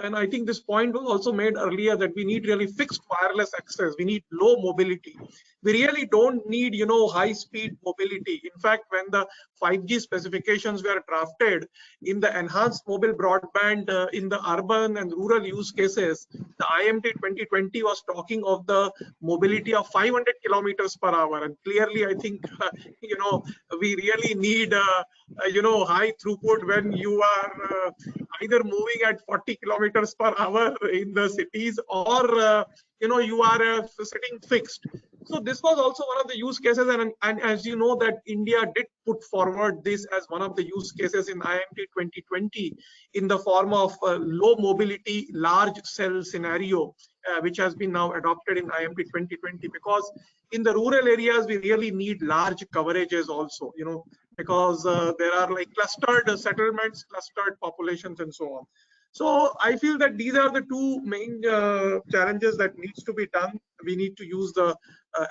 and I think this point was also made earlier, that we need really fixed wireless access. We need low mobility. We really don't need, you know, high speed mobility. In fact, when the 5G specifications were drafted in the enhanced mobile broadband in the urban and rural use cases, the IMT 2020 was talking of the mobility of 500 kilometers per hour. And clearly, I think, you know, we really need, you know, high throughput when you are either moving at 40 kilometers per hour in the cities, or, you know, you are sitting fixed. So this was also one of the use cases, and as you know, that India did put forward this as one of the use cases in IMT 2020 in the form of low mobility, large cell scenario, which has been now adopted in IMT 2020, because in the rural areas, we really need large coverages also, you know, because there are like clustered settlements, clustered populations, and so on. So I feel that these are the two main challenges that needs to be done. We need to use the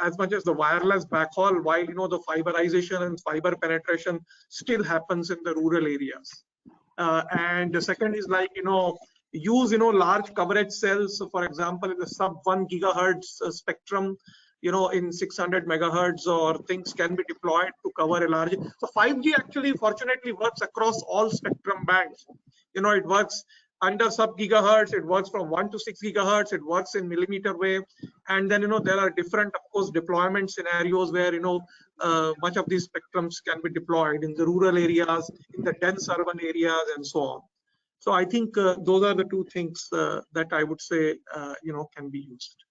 as much as the wireless backhaul, while, you know, the fiberization and fiber penetration still happens in the rural areas. And the second is, like, you know, use, you know, large coverage cells. So for example, in the sub 1 gigahertz spectrum, you know, in 600 megahertz or things can be deployed to cover a large. So 5G actually fortunately works across all spectrum bands. You know, it works under sub gigahertz, it works from 1 to 6 gigahertz, it works in millimeter wave. And then, you know, there are different, of course, deployment scenarios where, you know, much of these spectrums can be deployed in the rural areas, in the dense urban areas, and so on. So I think those are the two things that I would say, you know, can be used.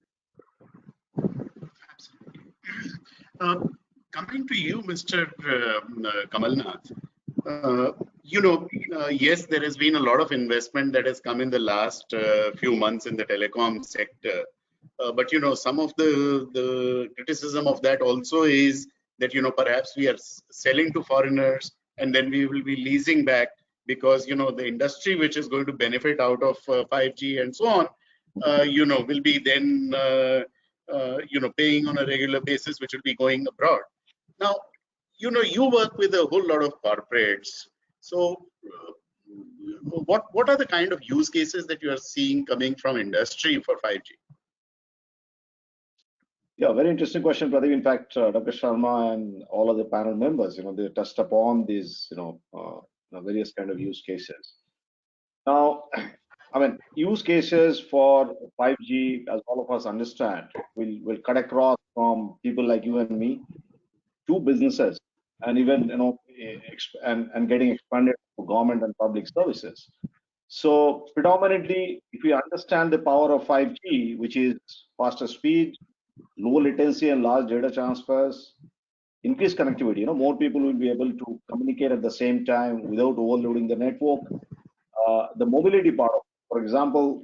Coming to you, Mr. Kamalnath, you know, yes, there has been a lot of investment that has come in the last few months in the telecom sector. But, you know, some of the criticism of that also is that, you know, perhaps we are selling to foreigners and then we will be leasing back, because, you know, the industry which is going to benefit out of 5G and so on, you know, will be then, you know, paying on a regular basis, which will be going abroad. Now, you know, you work with a whole lot of corporates. So what are the kind of use cases that you are seeing coming from industry for 5G? Yeah, very interesting question, Pradeep. In fact, Dr. Sharma and all of the panel members, you know, they touched upon these, you know, various kind of use cases. Now, I mean, use cases for 5G, as all of us understand, will cut across from people like you and me to businesses, and even, you know, and getting expanded to government and public services. So predominantly, if we understand the power of 5G, which is faster speed, low latency and large data transfers, increased connectivity, you know, more people will be able to communicate at the same time without overloading the network. The mobility part of, for example,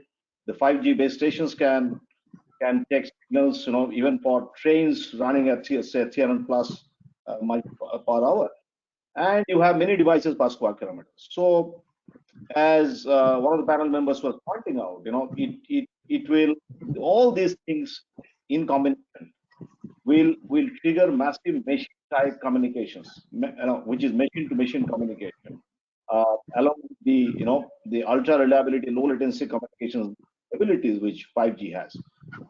the 5G base stations can take signals, you know, even for trains running at, say, 300 plus miles per hour, and you have many devices per square kilometer. So, as one of the panel members was pointing out, you know, it will, all these things in combination will trigger massive machine type communications, you know, which is machine to machine communication, along with the, you know, the ultra reliability, low latency communications abilities which 5G has.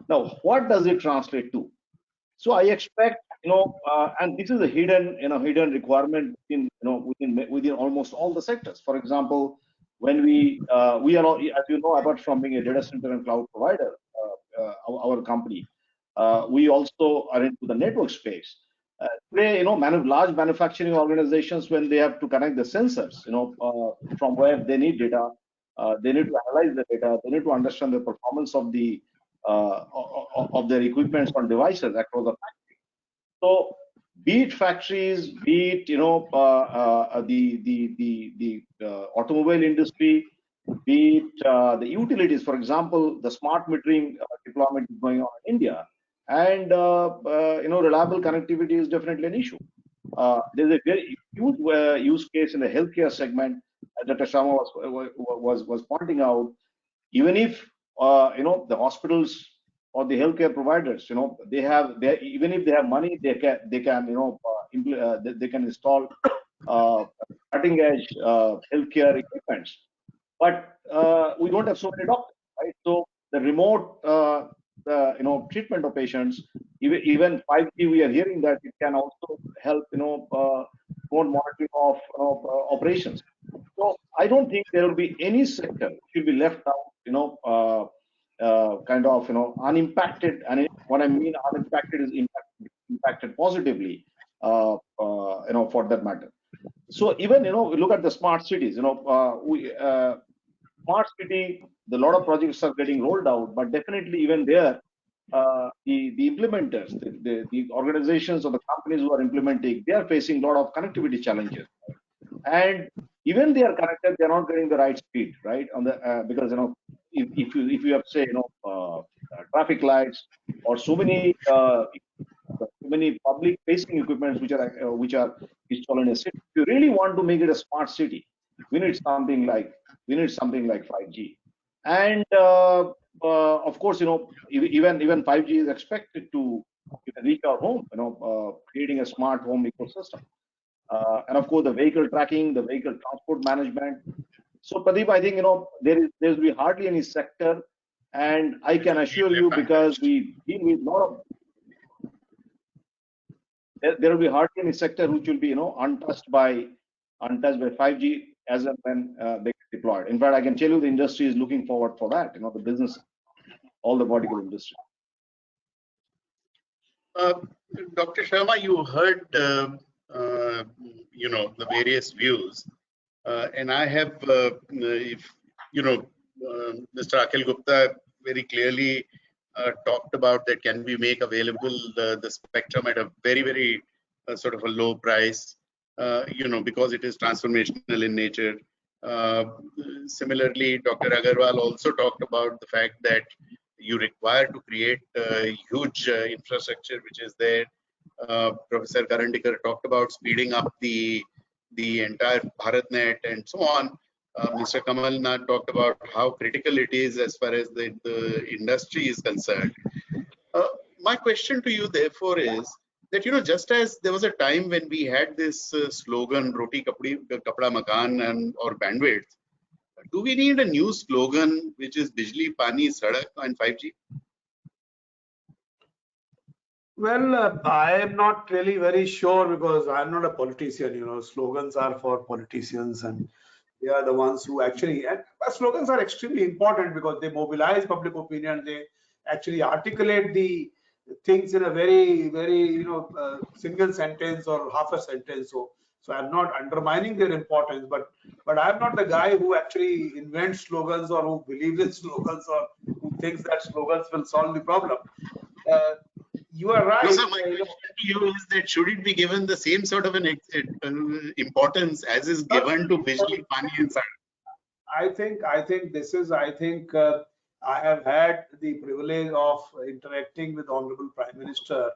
Now, what does it translate to? So I expect, you know, and this is a hidden, you know, hidden requirement in, you know, within almost all the sectors. For example, when we are, as you know, apart from being a data center and cloud provider, our company, we also are into the network space. Today, you know, large manufacturing organizations, when they have to connect the sensors, you know, from where they need data, they need to analyze the data, they need to understand the performance of the of their equipments on devices across the factory. So, be it factories, be it, you know, the automobile industry, be it the utilities. For example, the smart metering deployment is going on in India, and you know, reliable connectivity is definitely an issue. There's a very huge use case in the healthcare segment, as Dr. Sharma was pointing out. Even if you know, the hospitals or the healthcare providers, you know, even if they have money, they can, you know, they can install cutting edge healthcare equipments, but we don't have so many doctors, right? So the remote treatment of patients, even 5G, we are hearing that it can also help remote monitoring of operations. So I don't think there will be any sector which will be left out, unimpacted. And what I mean unimpacted is impacted positively, for that matter. So even we look at the smart cities. Smart city, a lot of projects are getting rolled out, but definitely even there, the implementers, the organizations or the companies who are implementing, they are facing a lot of connectivity challenges, and even they are connected, they are not getting the right speed, right? On the because if you have say traffic lights or so many public facing equipments which are installed in a city. If you really want to make it a smart city, we need something like 5G, and of course even 5G is expected to reach our home, creating a smart home ecosystem, and of course the vehicle tracking, the vehicle transport management. So Pradeep, I think there will be hardly any sector, and I can assure you, because we deal with a lot of, there will be hardly any sector which will be untouched by 5G as and when they get deployed. In fact, I can tell you the industry is looking forward for that. The business, all the vertical industry. Dr. Sharma, you heard the various views, and I have, Mr. Akhil Gupta very clearly talked about that can we make available the spectrum at a very sort of a low price, because it is transformational in nature. Similarly, Dr. Agarwal also talked about the fact that you require to create huge infrastructure which is there. Professor Karandikar talked about speeding up the entire BharatNet and so on. Mr. Kamal Nath talked about how critical it is as far as the industry is concerned. My question to you, therefore, is that just as there was a time when we had this slogan "Roti Kapda Makan" or bandwidth, do we need a new slogan which is "Bijli Pani Sadak" and 5G? Well, I am not really very sure because I'm not a politician. Slogans are for politicians, and they are the ones who actually. And slogans are extremely important because they mobilize public opinion. They actually articulate the things in a very single sentence or half a sentence. So I'm not undermining their importance, but I'm not the guy who actually invents slogans or who believes in slogans or who thinks that slogans will solve the problem. You are right. No, sir, my question to you is that should it be given the same sort of an importance as is given to Bijli Pani and Sadak? I think this is. I have had the privilege of interacting with Honorable Prime Minister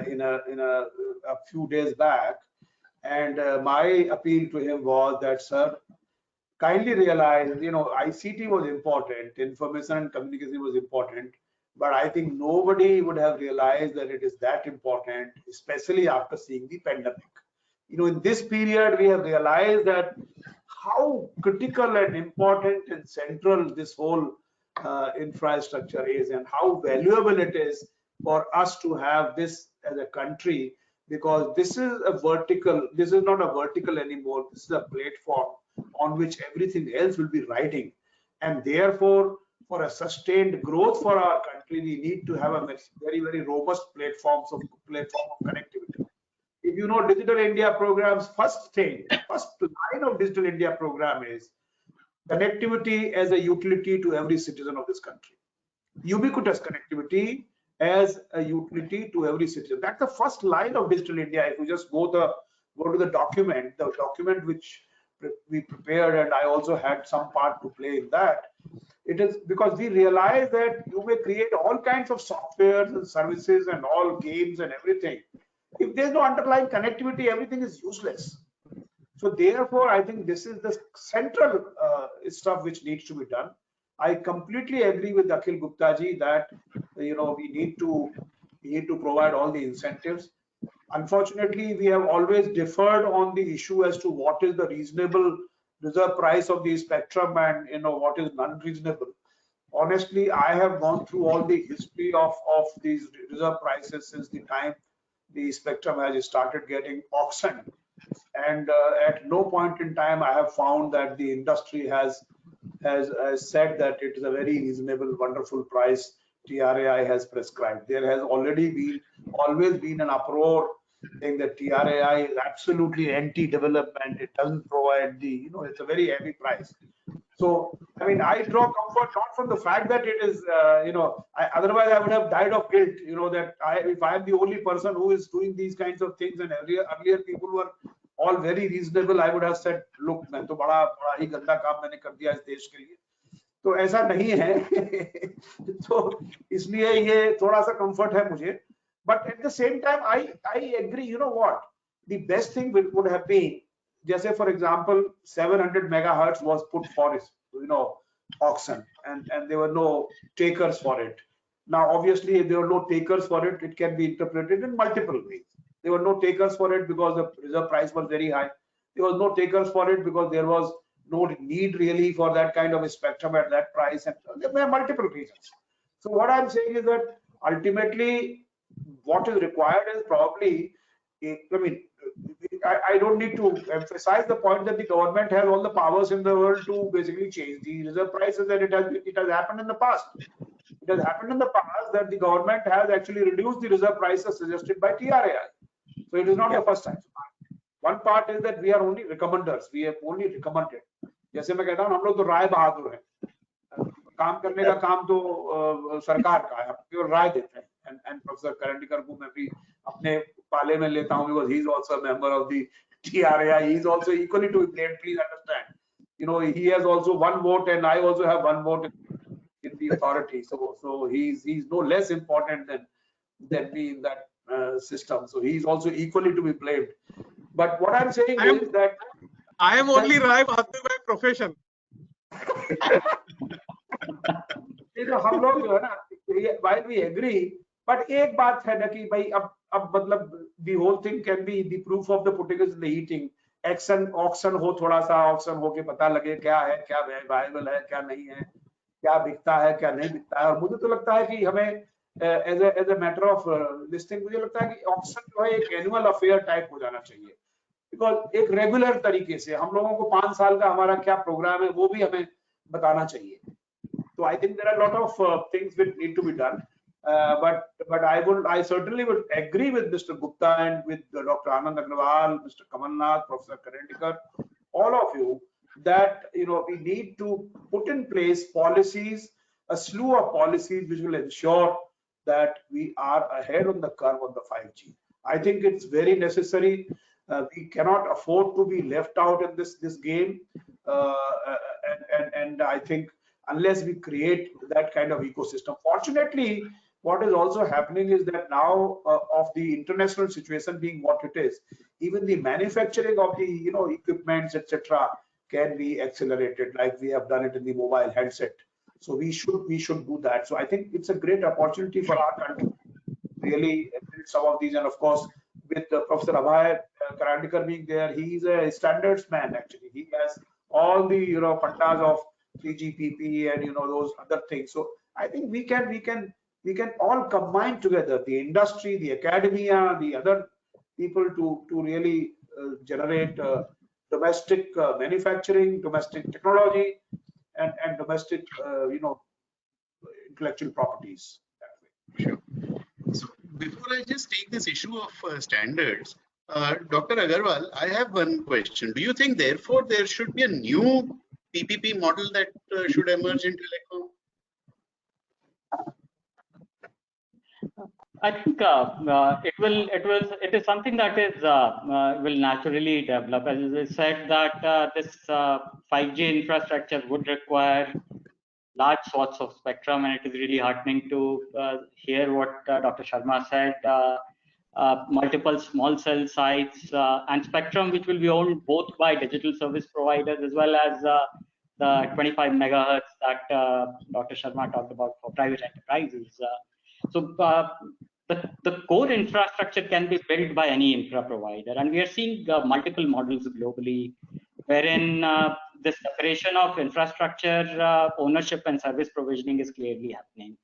in a few days back, and my appeal to him was that, sir, kindly realize, ICT was important, information and communication was important, but I think nobody would have realized that it is that important, especially after seeing the pandemic. In this period, we have realized that how critical and important and central this whole infrastructure is, and how valuable it is for us to have this as a country, because this is not a vertical anymore. This is a platform on which everything else will be riding, and therefore for a sustained growth for our country, we need to have a very robust platform of connectivity. If Digital India program's first line of Digital India program is connectivity as a utility to every citizen of this country. Ubiquitous connectivity as a utility to every citizen. That's the first line of Digital India. If you just go to the document which we prepared, and I also had some part to play in that. It is because we realize that you may create all kinds of softwares and services and all games and everything. If there's no underlying connectivity, everything is useless. So therefore, I think this is the central stuff which needs to be done. I completely agree with Akhil Gupta ji that we need to provide all the incentives. Unfortunately, we have always differed on the issue as to what is the reasonable reserve price of the spectrum and what is non-reasonable. Honestly, I have gone through all the history of these reserve prices since the time the spectrum has started getting auctioned, and at no point in time I have found that the industry has said that it is a very reasonable, wonderful price TRAI has prescribed. There has always been an uproar saying that TRAI is absolutely anti-development. It doesn't provide the, it's a very heavy price. So, I mean, I draw comfort not from the fact that it is, otherwise I would have died of guilt, that if I am the only person who is doing these kinds of things, and earlier people were all very reasonable, I would have said, look, मैं तो बड़ा ही गंदा काम मैंने कर दिया इस देश के लिए. तो ऐसा नहीं है. तो इसलिए ये थोड़ा सा comfort है मुझे. But at the same time, I agree. You know what? The best thing would have been, just for example, 700 megahertz was put for auction, and there were no takers for it. Now, obviously, if there were no takers for it, it can be interpreted in multiple ways. There were no takers for it because the reserve price was very high. There was no takers for it because there was no need really for that kind of a spectrum at that price, and there were multiple reasons. So what I'm saying is that ultimately, what is required is probably, I don't need to emphasize the point that the government has all the powers in the world to basically change the reserve prices, and it has happened in the past. It has happened in the past that the government has actually reduced the reserve prices suggested by TRAI. So it is not the first time. One part is that we are only recommenders. We have only recommended. जैसे मैं कहता हूँ हम लोग तो राय बहादुर हैं. काम करने का काम तो सरकार का है. केवल राय देते हैं. And Professor Karandikar, whom मैं भी अपने पाले में लेता हूँ, because he is also a member of the TRAI. He is also equally to be blamed. Please understand. He has also one vote, and I also have one vote in the authority. So he's no less important than me in that system. So he's also equally to be blamed. But what I'm saying is that I am only Rai Bahadur by profession. हम लोग जो है ना, while we agree, but एक बात है ना कि भाई अब मतलब the whole thing can be the proof of the pudding is in the eating. Auction हो, थोड़ा सा auction हो के पता लगे क्या है, क्या viable है, क्या नहीं है, क्या बिकता है, क्या नहीं बिकता है. और मुझे तो लगता है कि हमें as a matter of this thing, मुझे लगता है कि auction जो है एक annual affair type हो जाना चाहिए. Because एक रेगुलर तरीके से हम लोगों को 5 साल का हमारा क्या प्रोग्राम है वो भी हमें बताना चाहिए. So I think there are a lot of things which need to be done, but I certainly would agree with Mr. Gupta and with Dr. Anand Agrawal, Mr. Kamalnath, Professor Karandikar, all of you, that we need to put in place policies, a slew of policies which will ensure that we are ahead on the curve on the 5G. I think it's very necessary. We cannot afford to be left out in this game, and I think unless we create that kind of ecosystem. Fortunately, what is also happening is that now of the international situation being what it is, even the manufacturing of the equipments, etc., can be accelerated, like we have done it in the mobile handset. So we should do that. So I think it's a great opportunity for our country really build some of these. And of course, with Professor Abhay Karandikar being there, he is a standards man. Actually, he has all the fundas of 3GPP and those other things. So I think we can all combine together, the industry, the academia, the other people to really generate domestic manufacturing, domestic technology, and domestic intellectual properties. Sure. So before I just take this issue of standards, Dr. Agarwal, I have one question. Do you think therefore there should be a new PPP model that should emerge in telecom? I think it is something that is will naturally develop. As I said, that this 5G infrastructure would require large swaths of spectrum, and it is really heartening to hear what Dr. Sharma said. Multiple small cell sites and spectrum which will be owned both by digital service providers as well as the 25 megahertz that Dr. Sharma talked about for private enterprises. So the core infrastructure can be built by any infra provider, and we are seeing multiple models globally, wherein the separation of infrastructure ownership and service provisioning is clearly happening.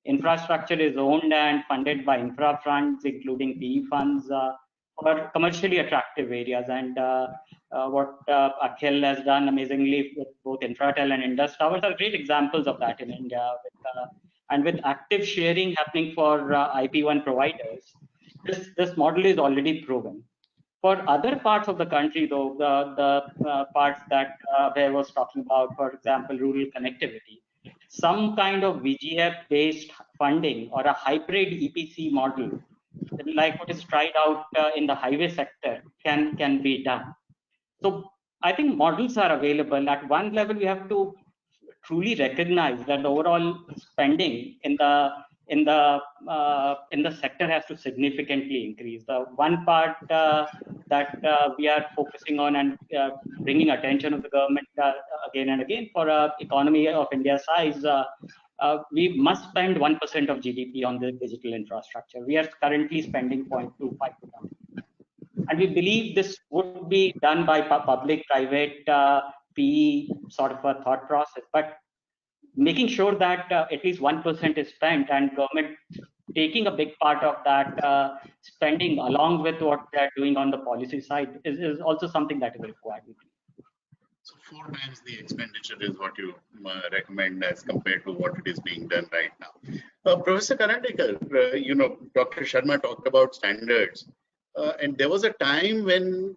Infrastructure is owned and funded by infra funds, including PE funds, for commercially attractive areas. And what Akhil has done amazingly with both Infratel and Indus Towers are great examples of that in India. And with active sharing happening for IP1 providers, this model is already proven. For other parts of the country, though, the parts that Abhay was talking about, for example, rural connectivity, some kind of VGF-based funding or a hybrid EPC model, like what is tried out in the highway sector, can be done. So I think models are available. At one level, we have to truly recognize that the overall spending in the sector has to significantly increase. The one part that we are focusing on and bringing attention of the government again and again, for an economy of India's size, we must spend 1% of GDP on the digital infrastructure. We are currently spending 0.25%. And we believe this would be done by public-private PE sort of a thought process, but making sure that at least 1% is spent, and government taking a big part of that spending along with what they're doing on the policy side is also something that is required. So 4 times the expenditure is what you recommend as compared to what it is being done right now. Professor Karandikar, Dr. Sharma talked about standards. And there was a time when,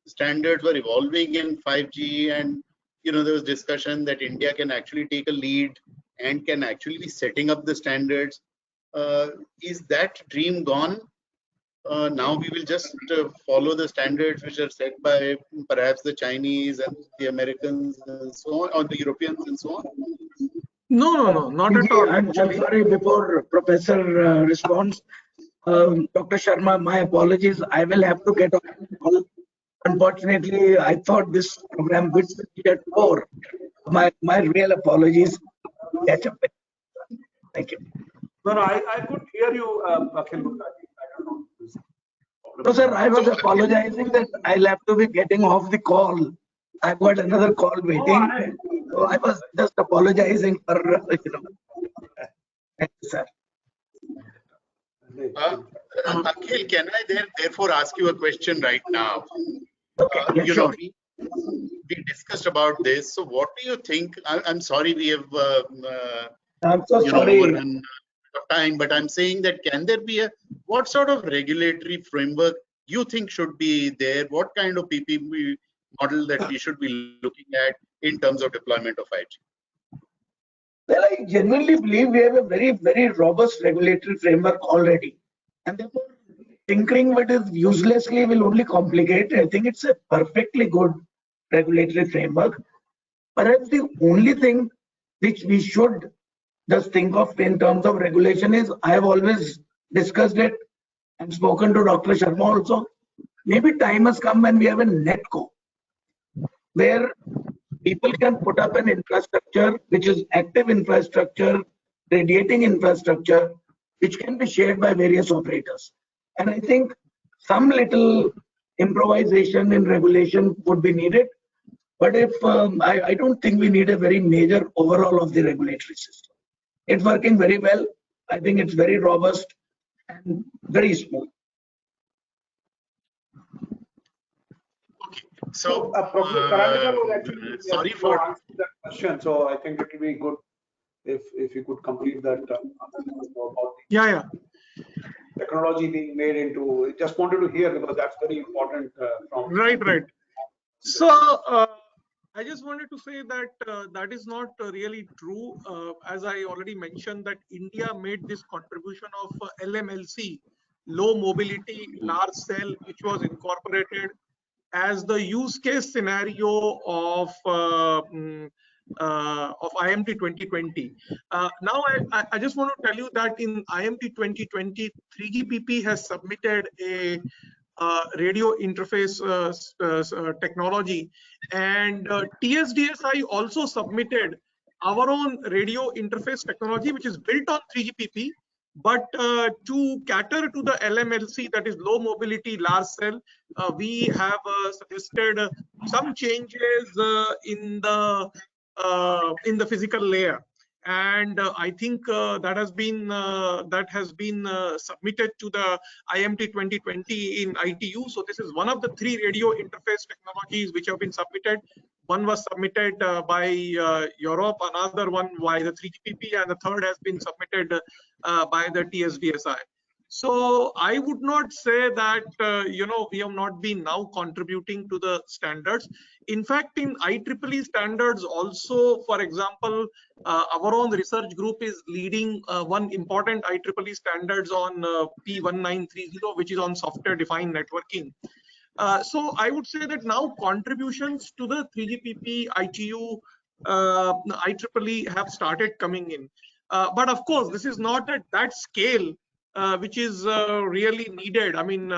standards were evolving in 5G, and, there was discussion that India can actually take a lead and can actually be setting up the standards. Is that dream gone? Now we will just follow the standards which are set by perhaps the Chinese and the Americans and so on, or the Europeans and so on? No, not at all. I'm sorry, before Professor responds, Dr. Sharma, my apologies. I will have to get on. Unfortunately, I thought this program would be at 4. My real apologies. Catch up. Thank you. No, I could hear you, Akhil. I don't know. No, sir, I was apologizing that I'll have to be getting off the call. I've got another call waiting. So I was just apologizing for, Thank you, sir. Akhil, can I therefore ask you a question right now? Okay, sure. We discussed about this. So what do you think? I'm sorry we have I'm so sorry. overrun time, but I'm saying that can there be what sort of regulatory framework you think should be there? What kind of PPP model that we should be looking at in terms of deployment of 5G? Well, I genuinely believe we have a very, very robust regulatory framework already. And therefore, tinkering with it uselessly will only complicate. I think it's a perfectly good regulatory framework. Perhaps the only thing which we should just think of in terms of regulation is, I have always discussed it and spoken to Dr. Sharma also. Maybe time has come when we have a NetCo, where people can put up an infrastructure which is active infrastructure, radiating infrastructure, which can be shared by various operators. And I think some little improvisation in regulation would be needed. But if I don't think we need a very major overhaul of the regulatory system. It's working very well. I think it's very robust and very smooth. Okay, so Professor Karandikar was actually sorry for answering that question. So I think it will be good if you could complete that about Yeah. technology being made into. Just wanted to hear, because that's very important. Right. So I just wanted to say that that is not really true. As I already mentioned, that India made this contribution of LMLC, low mobility large cell, which was incorporated as the use case scenario of IMT 2020. Now I just want to tell you that in IMT 2020, 3GPP has submitted a radio interface technology, and TSDSI also submitted our own radio interface technology, which is built on 3GPP, But to cater to the LMLC, that is low mobility large cell, we have suggested some changes in the physical layer, and I think that has been submitted to the IMT 2020 in ITU. So this is one of the 3 radio interface technologies which have been submitted. One was submitted by Europe, another one by the 3GPP, and the third has been submitted by the TSDSI. So I would not say that we have not been now contributing to the standards. In fact, in IEEE standards also, for example, our own research group is leading one important IEEE standards on P1930, which is on software defined networking. So I would say that now contributions to the 3GPP, ITU, IEEE have started coming in. But of course, this is not at that scale which is really needed. I mean,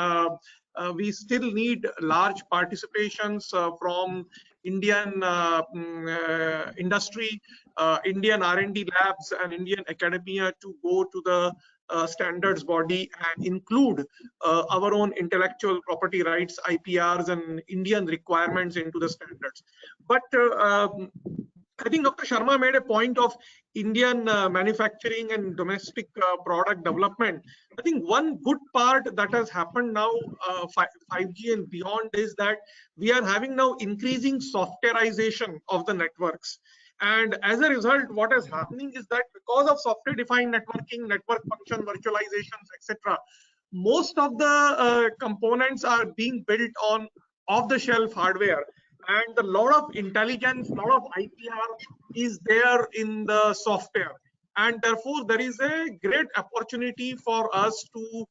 we still need large participations from Indian industry, Indian R&D labs, and Indian academia to go to the standards body and include our own intellectual property rights, IPRs, and Indian requirements into the standards. But I think Dr. Sharma made a point of Indian manufacturing and domestic product development. I think one good part that has happened now, 5G and beyond, is that we are having now increasing softwareization of the networks. And as a result, what is happening is that because of software-defined networking, network function virtualizations, etc., most of the components are being built on off-the-shelf hardware. And a lot of intelligence, a lot of IPR is there in the software. And therefore, there is a great opportunity for us to,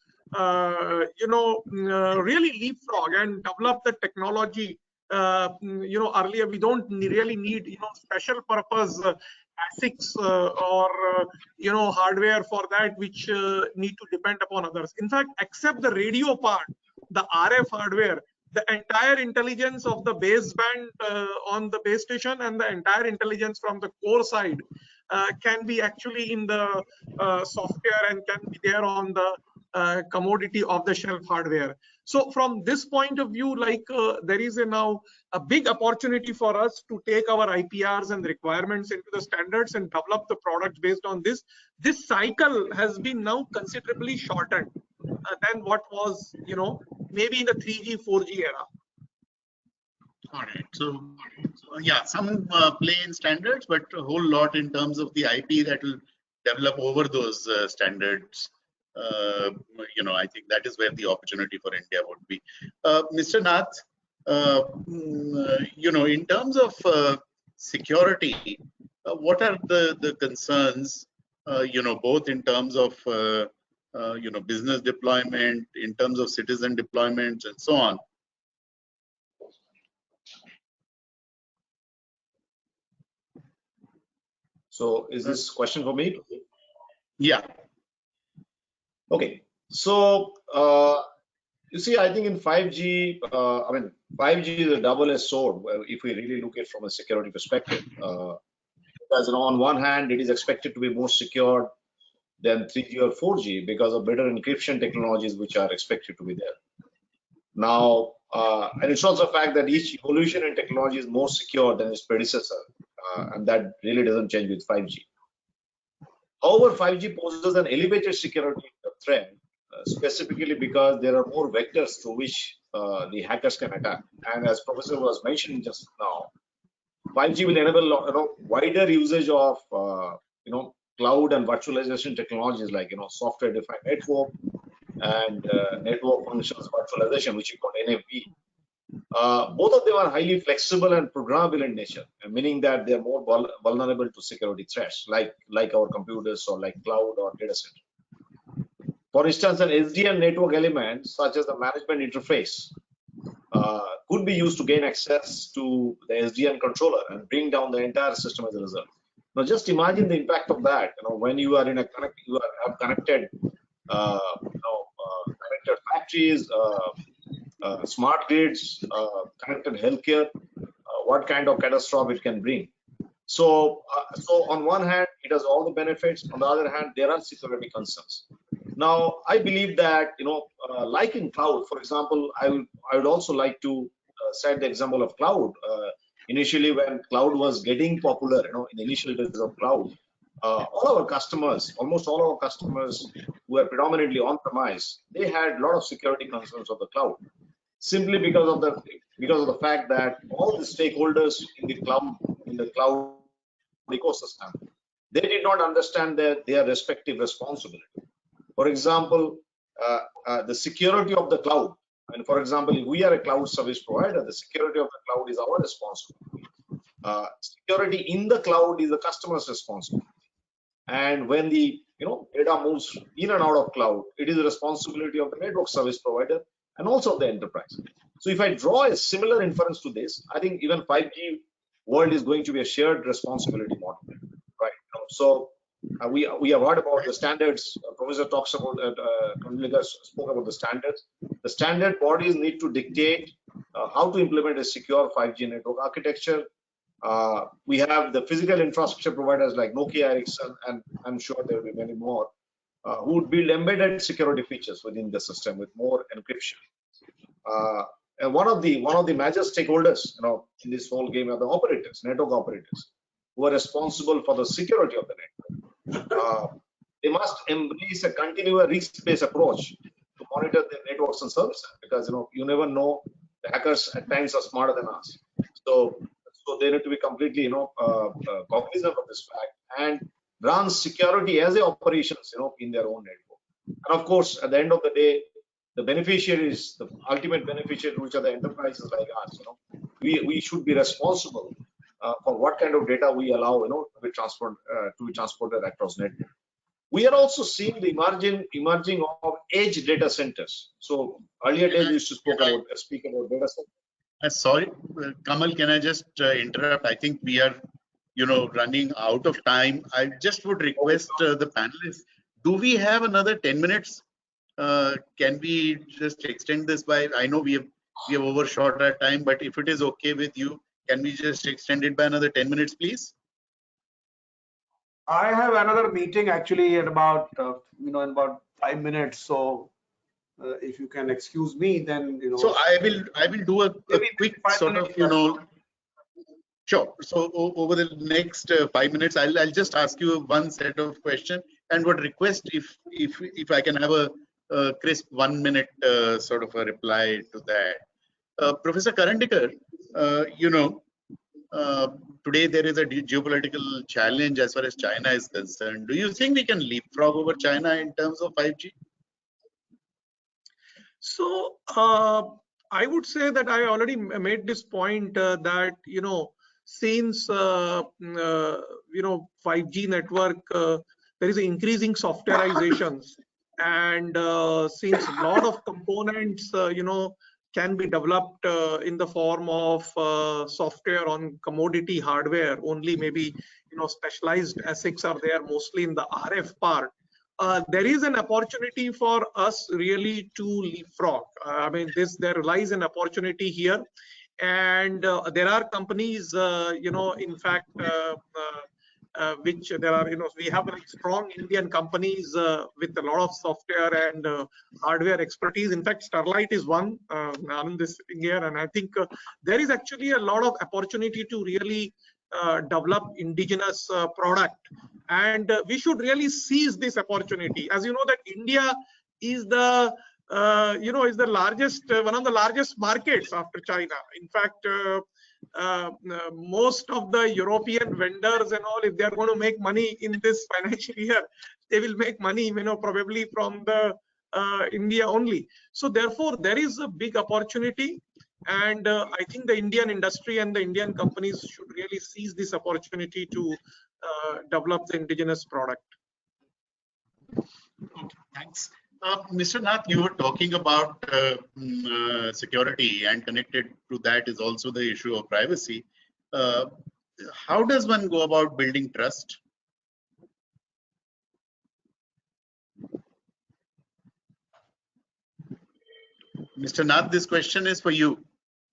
really leapfrog and develop the technology. Earlier we don't really need, special purpose ASICs or, hardware for that, which need to depend upon others. In fact, except the radio part, the RF hardware, the entire intelligence of the baseband on the base station and the entire intelligence from the core side can be actually in the software and can be there on the commodity of the shelf hardware. So from this point of view, there is now a big opportunity for us to take our IPRs and requirements into the standards and develop the product based on this. This cycle has been now considerably shortened than what was, maybe in the 3G, 4G era. All right. So, yeah, some play in standards, but a whole lot in terms of the IP that will develop over those standards. I think that is where the opportunity for India would be. Mr. Nath, in terms of security, what are the concerns, both in terms of business deployment, in terms of citizen deployments, and so on? So is this question for me? Yeah. Okay. So you see, I think in 5G, 5G is a double-edged sword if we really look at it from a security perspective. Because on one hand, it is expected to be more secure than 3G or 4G because of better encryption technologies which are expected to be there. Now, and it's also a fact that each evolution in technology is more secure than its predecessor, and that really doesn't change with 5G. However, 5G poses an elevated security threat, specifically because there are more vectors through which the hackers can attack. And as Professor was mentioning just now, 5G will enable wider usage of cloud and virtualization technologies like software-defined network and network functions virtualization, which is called NFV. Both of them are highly flexible and programmable in nature, meaning that they are more vulnerable to security threats, like our computers or like cloud or data center. For instance, an SDN network element, such as the management interface, could be used to gain access to the SDN controller and bring down the entire system as a result. Now, just imagine the impact of that. When you are in a have connected, connected factories, smart grids, connected healthcare, what kind of catastrophe it can bring. So on one hand, it has all the benefits. On the other hand, there are security concerns. Now, I believe that, like in cloud, for example, I would also like to set the example of cloud. Initially, when cloud was getting popular, in the initial days of cloud, all our customers, almost all our customers who were predominantly on-premise, they had a lot of security concerns of the cloud, simply because of the fact that all the stakeholders in the cloud ecosystem, they did not understand their respective responsibility. For example, the security of the cloud. And for example, if we are a cloud service provider, the security of the cloud is our responsibility. Security in the cloud is the customer's responsibility. And when the data moves in and out of cloud, it is the responsibility of the network service provider and also of the enterprise. So if I draw a similar inference to this, I think even 5G world is going to be a shared responsibility model, right? So we have heard about the standards. Professor talks about spoke about the standards. The standard bodies need to dictate how to implement a secure 5G network architecture. We have the physical infrastructure providers like Nokia, Ericsson, and I'm sure there will be many more who would build embedded security features within the system with more encryption. And one of the major stakeholders, in this whole game are the operators, network operators, who are responsible for the security of the network. They must embrace a continuous risk-based approach to monitor their networks and services, because you never know, the hackers at times are smarter than us. So they need to be completely cognizant of this fact and run security as a operations in their own network. And of course, at the end of the day, the beneficiaries, the ultimate beneficiaries, which are the enterprises like us, we should be responsible for what kind of data we allow to be transported across network. We are also seeing the emerging of edge data centers. So earlier days we used to speak about data centers. Sorry, Kamal, can I just interrupt? I think we are, running out of time. I just would request the panelists, do we have another 10 minutes? Can we just extend this by, I know we have overshot our time, but if it is okay with you, can we just extend it by another 10 minutes, please? I have another meeting actually at about, in about 5 minutes. So if you can excuse me, then, So I will do a quick sort of, Sure. So over the next 5 minutes, I'll just ask you one set of questions and would request if I can have a crisp 1 minute sort of a reply to that. Professor Karandikar, today there is a geopolitical challenge as far as China is concerned. Do you think we can leapfrog over China in terms of 5G? So I would say that I already made this point that since 5G network there is increasing softwareizations, and since a lot of components can be developed in the form of software on commodity hardware, only maybe specialized ASICs are there, mostly in the RF part. There is an opportunity for us really to leapfrog. I mean, there lies an opportunity here, and there are companies, in fact, which there are, we have like strong Indian companies with a lot of software and hardware expertise. In fact, Sterlite is one, Anand is sitting here, and I think there is actually a lot of opportunity to really develop indigenous product, and we should really seize this opportunity. As you know, that India is the is the largest, one of the largest markets after China. In fact, most of the European vendors and all, if they are going to make money in this financial year, they will make money, probably from the India only. So therefore, there is a big opportunity, and I think the Indian industry and the Indian companies should really seize this opportunity to develop the indigenous product. Okay, thanks. Mr. Nath, you were talking about security, and connected to that is also the issue of privacy. How does one go about building trust? Mr. Nath, this question is for you.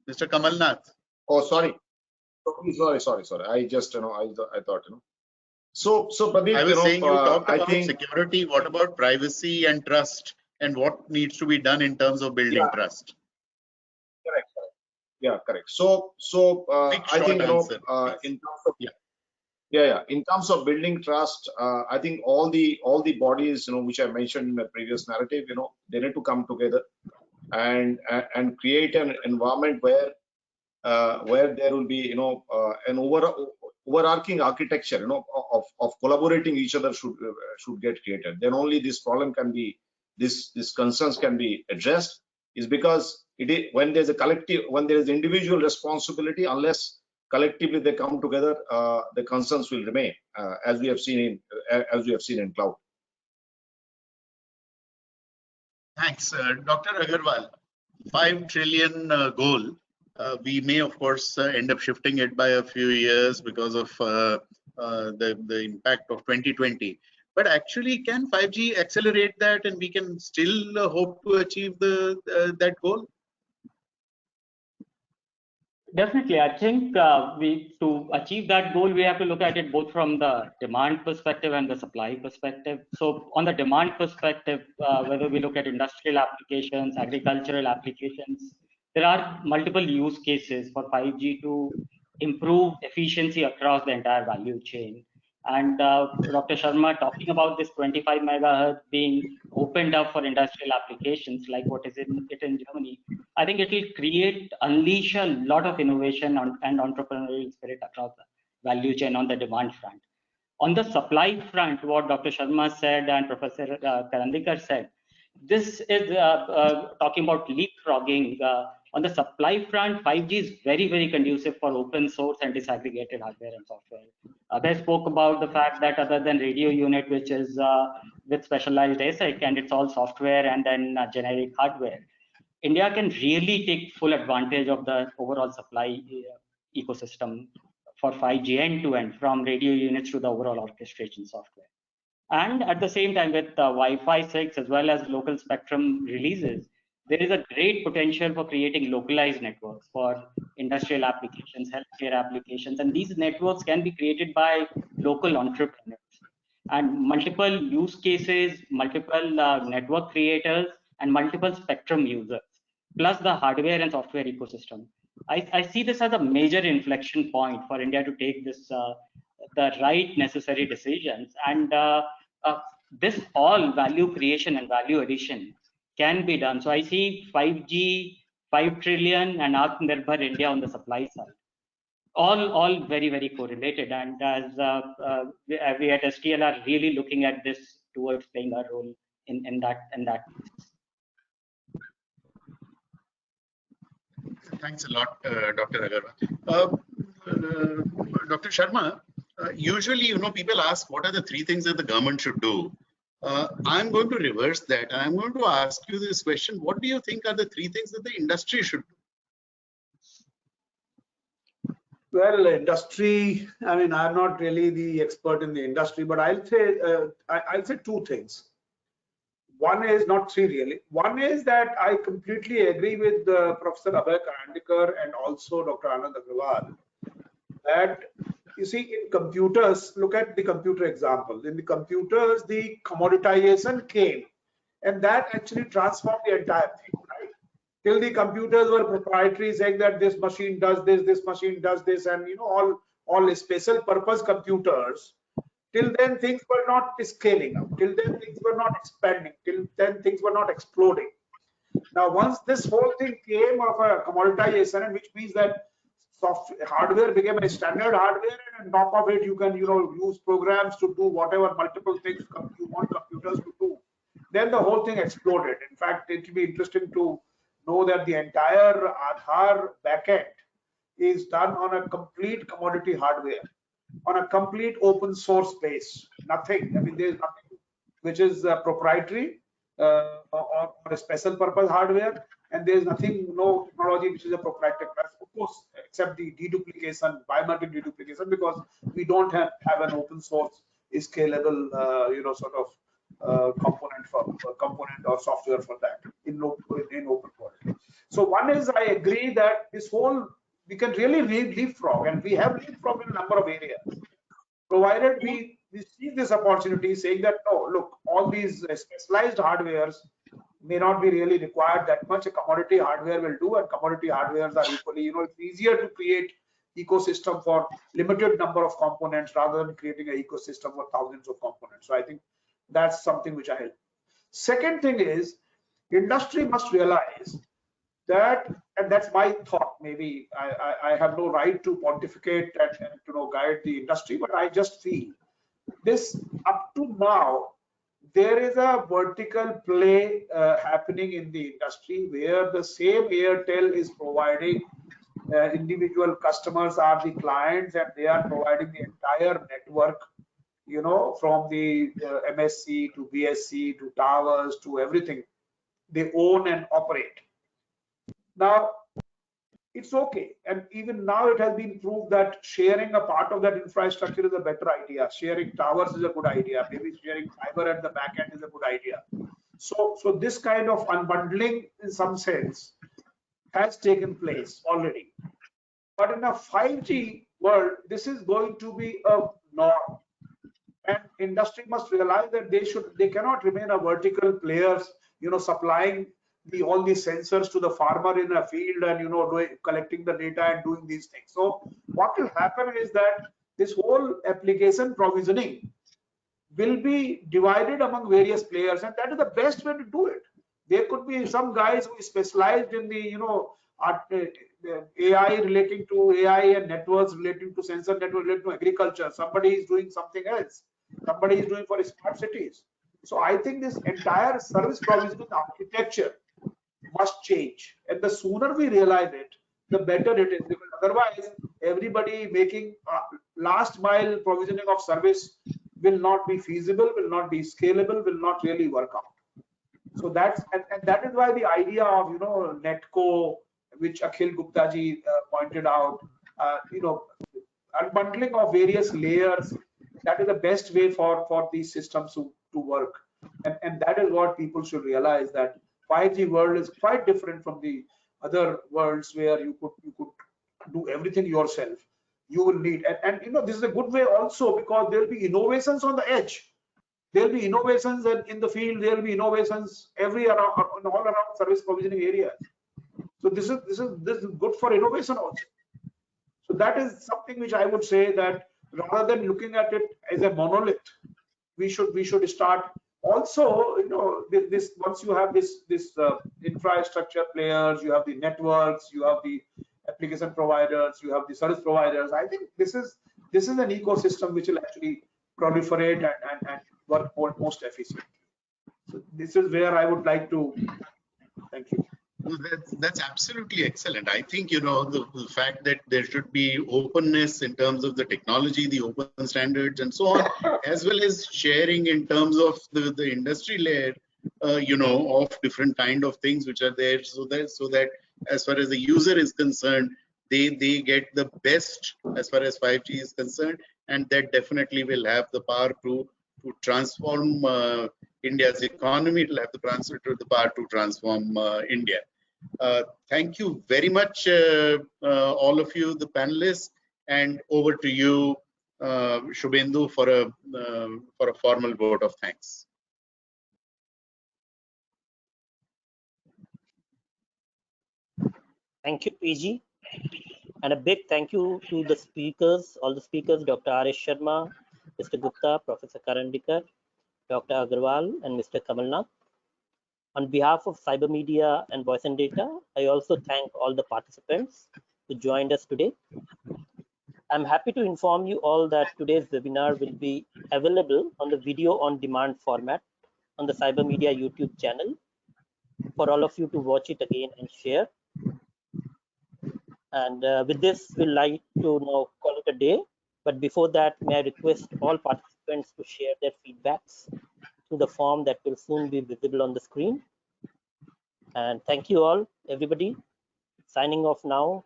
Mr. Kamal Nath. Oh, sorry. Sorry. I just, I thought, So Pradeep, I was saying you talked I about think security. What about privacy and trust, and what needs to be done in terms of building Yeah. trust? correct. Yeah, correct. Big I think short answer, please. in terms of in terms of building trust, I think all the bodies which I mentioned in the previous narrative, they need to come together and create an environment where there will be an overarching architecture of collaborating each other should get created. Then only this problem can be this concerns can be addressed, is because when there's a collective, when there is individual responsibility, unless collectively they come together, the concerns will remain, as we have seen in cloud. Thanks, Dr. Agarwal. 5 trillion goal. We may, of course, end up shifting it by a few years because of the impact of 2020. But actually, can 5G accelerate that, and we can still hope to achieve that goal? Definitely, I think to achieve that goal, we have to look at it both from the demand perspective and the supply perspective. So on the demand perspective, whether we look at industrial applications, agricultural applications, there are multiple use cases for 5G to improve efficiency across the entire value chain. And Dr. Sharma talking about this 25 megahertz being opened up for industrial applications like what is in Germany, I think it will unleash a lot of innovation and entrepreneurial spirit across the value chain on the demand front. On the supply front, what Dr. Sharma said and Professor Karandikar said, this is talking about leapfrogging. On the supply front, 5G is very, very conducive for open source and disaggregated hardware and software. They spoke about the fact that other than radio unit, which is with specialized ASIC, and it's all software and then generic hardware, India can really take full advantage of the overall supply ecosystem for 5G end-to-end, from radio units to the overall orchestration software. And at the same time, with Wi-Fi 6 as well as local spectrum releases, there is a great potential for creating localized networks for industrial applications, healthcare applications, and these networks can be created by local entrepreneurs. And multiple use cases, multiple network creators, and multiple spectrum users, plus the hardware and software ecosystem. I see this as a major inflection point for India to take this the right necessary decisions, and this all value creation and value addition can be done. So I see 5G, 5 trillion, and Atmanirbhar India on the supply side, all very, very correlated. And as we at STL are really looking at this towards playing a role in that. Thanks a lot, Dr. Agarwal. Dr. Sharma, usually, people ask what are the 3 things that the government should do. I'm going to reverse that. I'm going to ask you this question. What do you think are the 3 things that the industry should do? Well, industry, I mean, I'm not really the expert in the industry, but I'll say 2 things. One is, not 3 really. One is that I completely agree with Professor Abhay Karandikar and also Dr. Anand Agrawal that, you see, in computers, look at the computer example. In the computers, the commoditization came, and that actually transformed the entire thing, right? Till the computers were proprietary, saying that this machine does this machine does this, and all special purpose computers. Till then, things were not scaling up. Till then, things were not expanding. Till then, things were not exploding. Now, once this whole thing came of a commoditization, which means that hardware became a standard hardware, and on top of it, you can use programs to do whatever multiple things you want computers to do. Then the whole thing exploded. In fact, it will be interesting to know that the entire Aadhaar backend is done on a complete commodity hardware, on a complete open source base. Nothing. I mean, there's nothing which is proprietary or a special purpose hardware, and there's nothing, no technology which is a proprietary class, of course, except the deduplication, biometric deduplication, because we don't have an open source scalable, sort of component or software for that in open world. So one is, I agree that this whole, we can really leapfrog, and we have leapfrog in a number of areas. provided we see this opportunity, saying that no, look, all these specialized hardwares may not be really required that much. A commodity hardware will do, and commodity hardwares are equally, it's easier to create ecosystem for limited number of components rather than creating an ecosystem for thousands of components. So I think that's something which I help. Second thing is, industry must realize that, and that's my thought, maybe I have no right to pontificate and guide the industry, but I just feel this up to now, there is a vertical play happening in the industry where the same Airtel is providing individual customers are the clients, and they are providing the entire network, from the MSC to BSC to towers to everything. They own and operate. Now, it's okay. And even now it has been proved that sharing a part of that infrastructure is a better idea. Sharing towers is a good idea. Maybe sharing fiber at the back end is a good idea. So this kind of unbundling in some sense has taken place already. But in a 5G world, this is going to be a norm. And industry must realize that they cannot remain a vertical players, supplying all these sensors to the farmer in a field and collecting the data and doing these things. So what will happen is that this whole application provisioning will be divided among various players, and that is the best way to do it. There could be some guys who specialized in the AI relating to AI and networks relating to sensor network relating to agriculture. Somebody is doing something else. Somebody is doing for smart cities. So I think this entire service provisioning architecture must change, and the sooner we realize it, the better it is, because otherwise everybody making last mile provisioning of service will not be feasible, will not be scalable, will not really work out. So that's and that is why the idea of Netco, which Akhil Gupta ji pointed out, unbundling of various layers, that is the best way for these systems to work, and that is what people should realize, that 5G world is quite different from the other worlds where you could do everything yourself. You will need, and this is a good way also, because there will be innovations on the edge. There will be innovations in the field. There will be innovations all around service provisioning areas. So this is good for innovation also. So that is something which I would say, that rather than looking at it as a monolith, we should start also, this once you have this infrastructure players, you have the networks, you have the application providers, you have the service providers. I think this is an ecosystem which will actually proliferate and work most efficiently. So this is where I would like to thank you. That's absolutely excellent. I think, the fact that there should be openness in terms of the technology, the open standards and so on, as well as sharing in terms of the industry layer, of different kind of things which are there, so that as far as the user is concerned, they get the best as far as 5G is concerned, and that definitely will have the power to transform India's economy. It will have the power to transform India. Thank you very much, all of you, the panelists, and over to you, Shubhendu, for a formal vote of thanks. Thank you, PG, and a big thank you to the speakers, all the speakers, Dr. R.S. Sharma, Mr. Gupta, Professor Karandikar, Dr. Agarwal, and Mr. Kamalnath. On behalf of Cyber Media and Voice and Data, I also thank all the participants who joined us today. I'm happy to inform you all that today's webinar will be available on the video on demand format on the Cyber Media YouTube channel for all of you to watch it again and share. And with this, we'd like to now call it a day. But before that, may I request all participants to share their feedbacks to the form that will soon be visible on the screen. And thank you all, everybody. Signing off now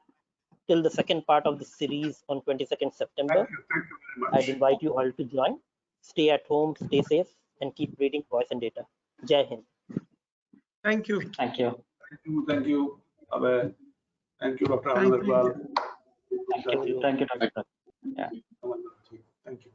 till the second part of the series on 22nd September. Thank you very much. I'd invite you all to join. Stay at home, stay safe, and keep reading Voice and Data. Jai Hind. Thank you. Thank you. Thank you, Abhay. Thank you, Dr. Thank Anand. Thank you. Thank you, Dr. Thank you.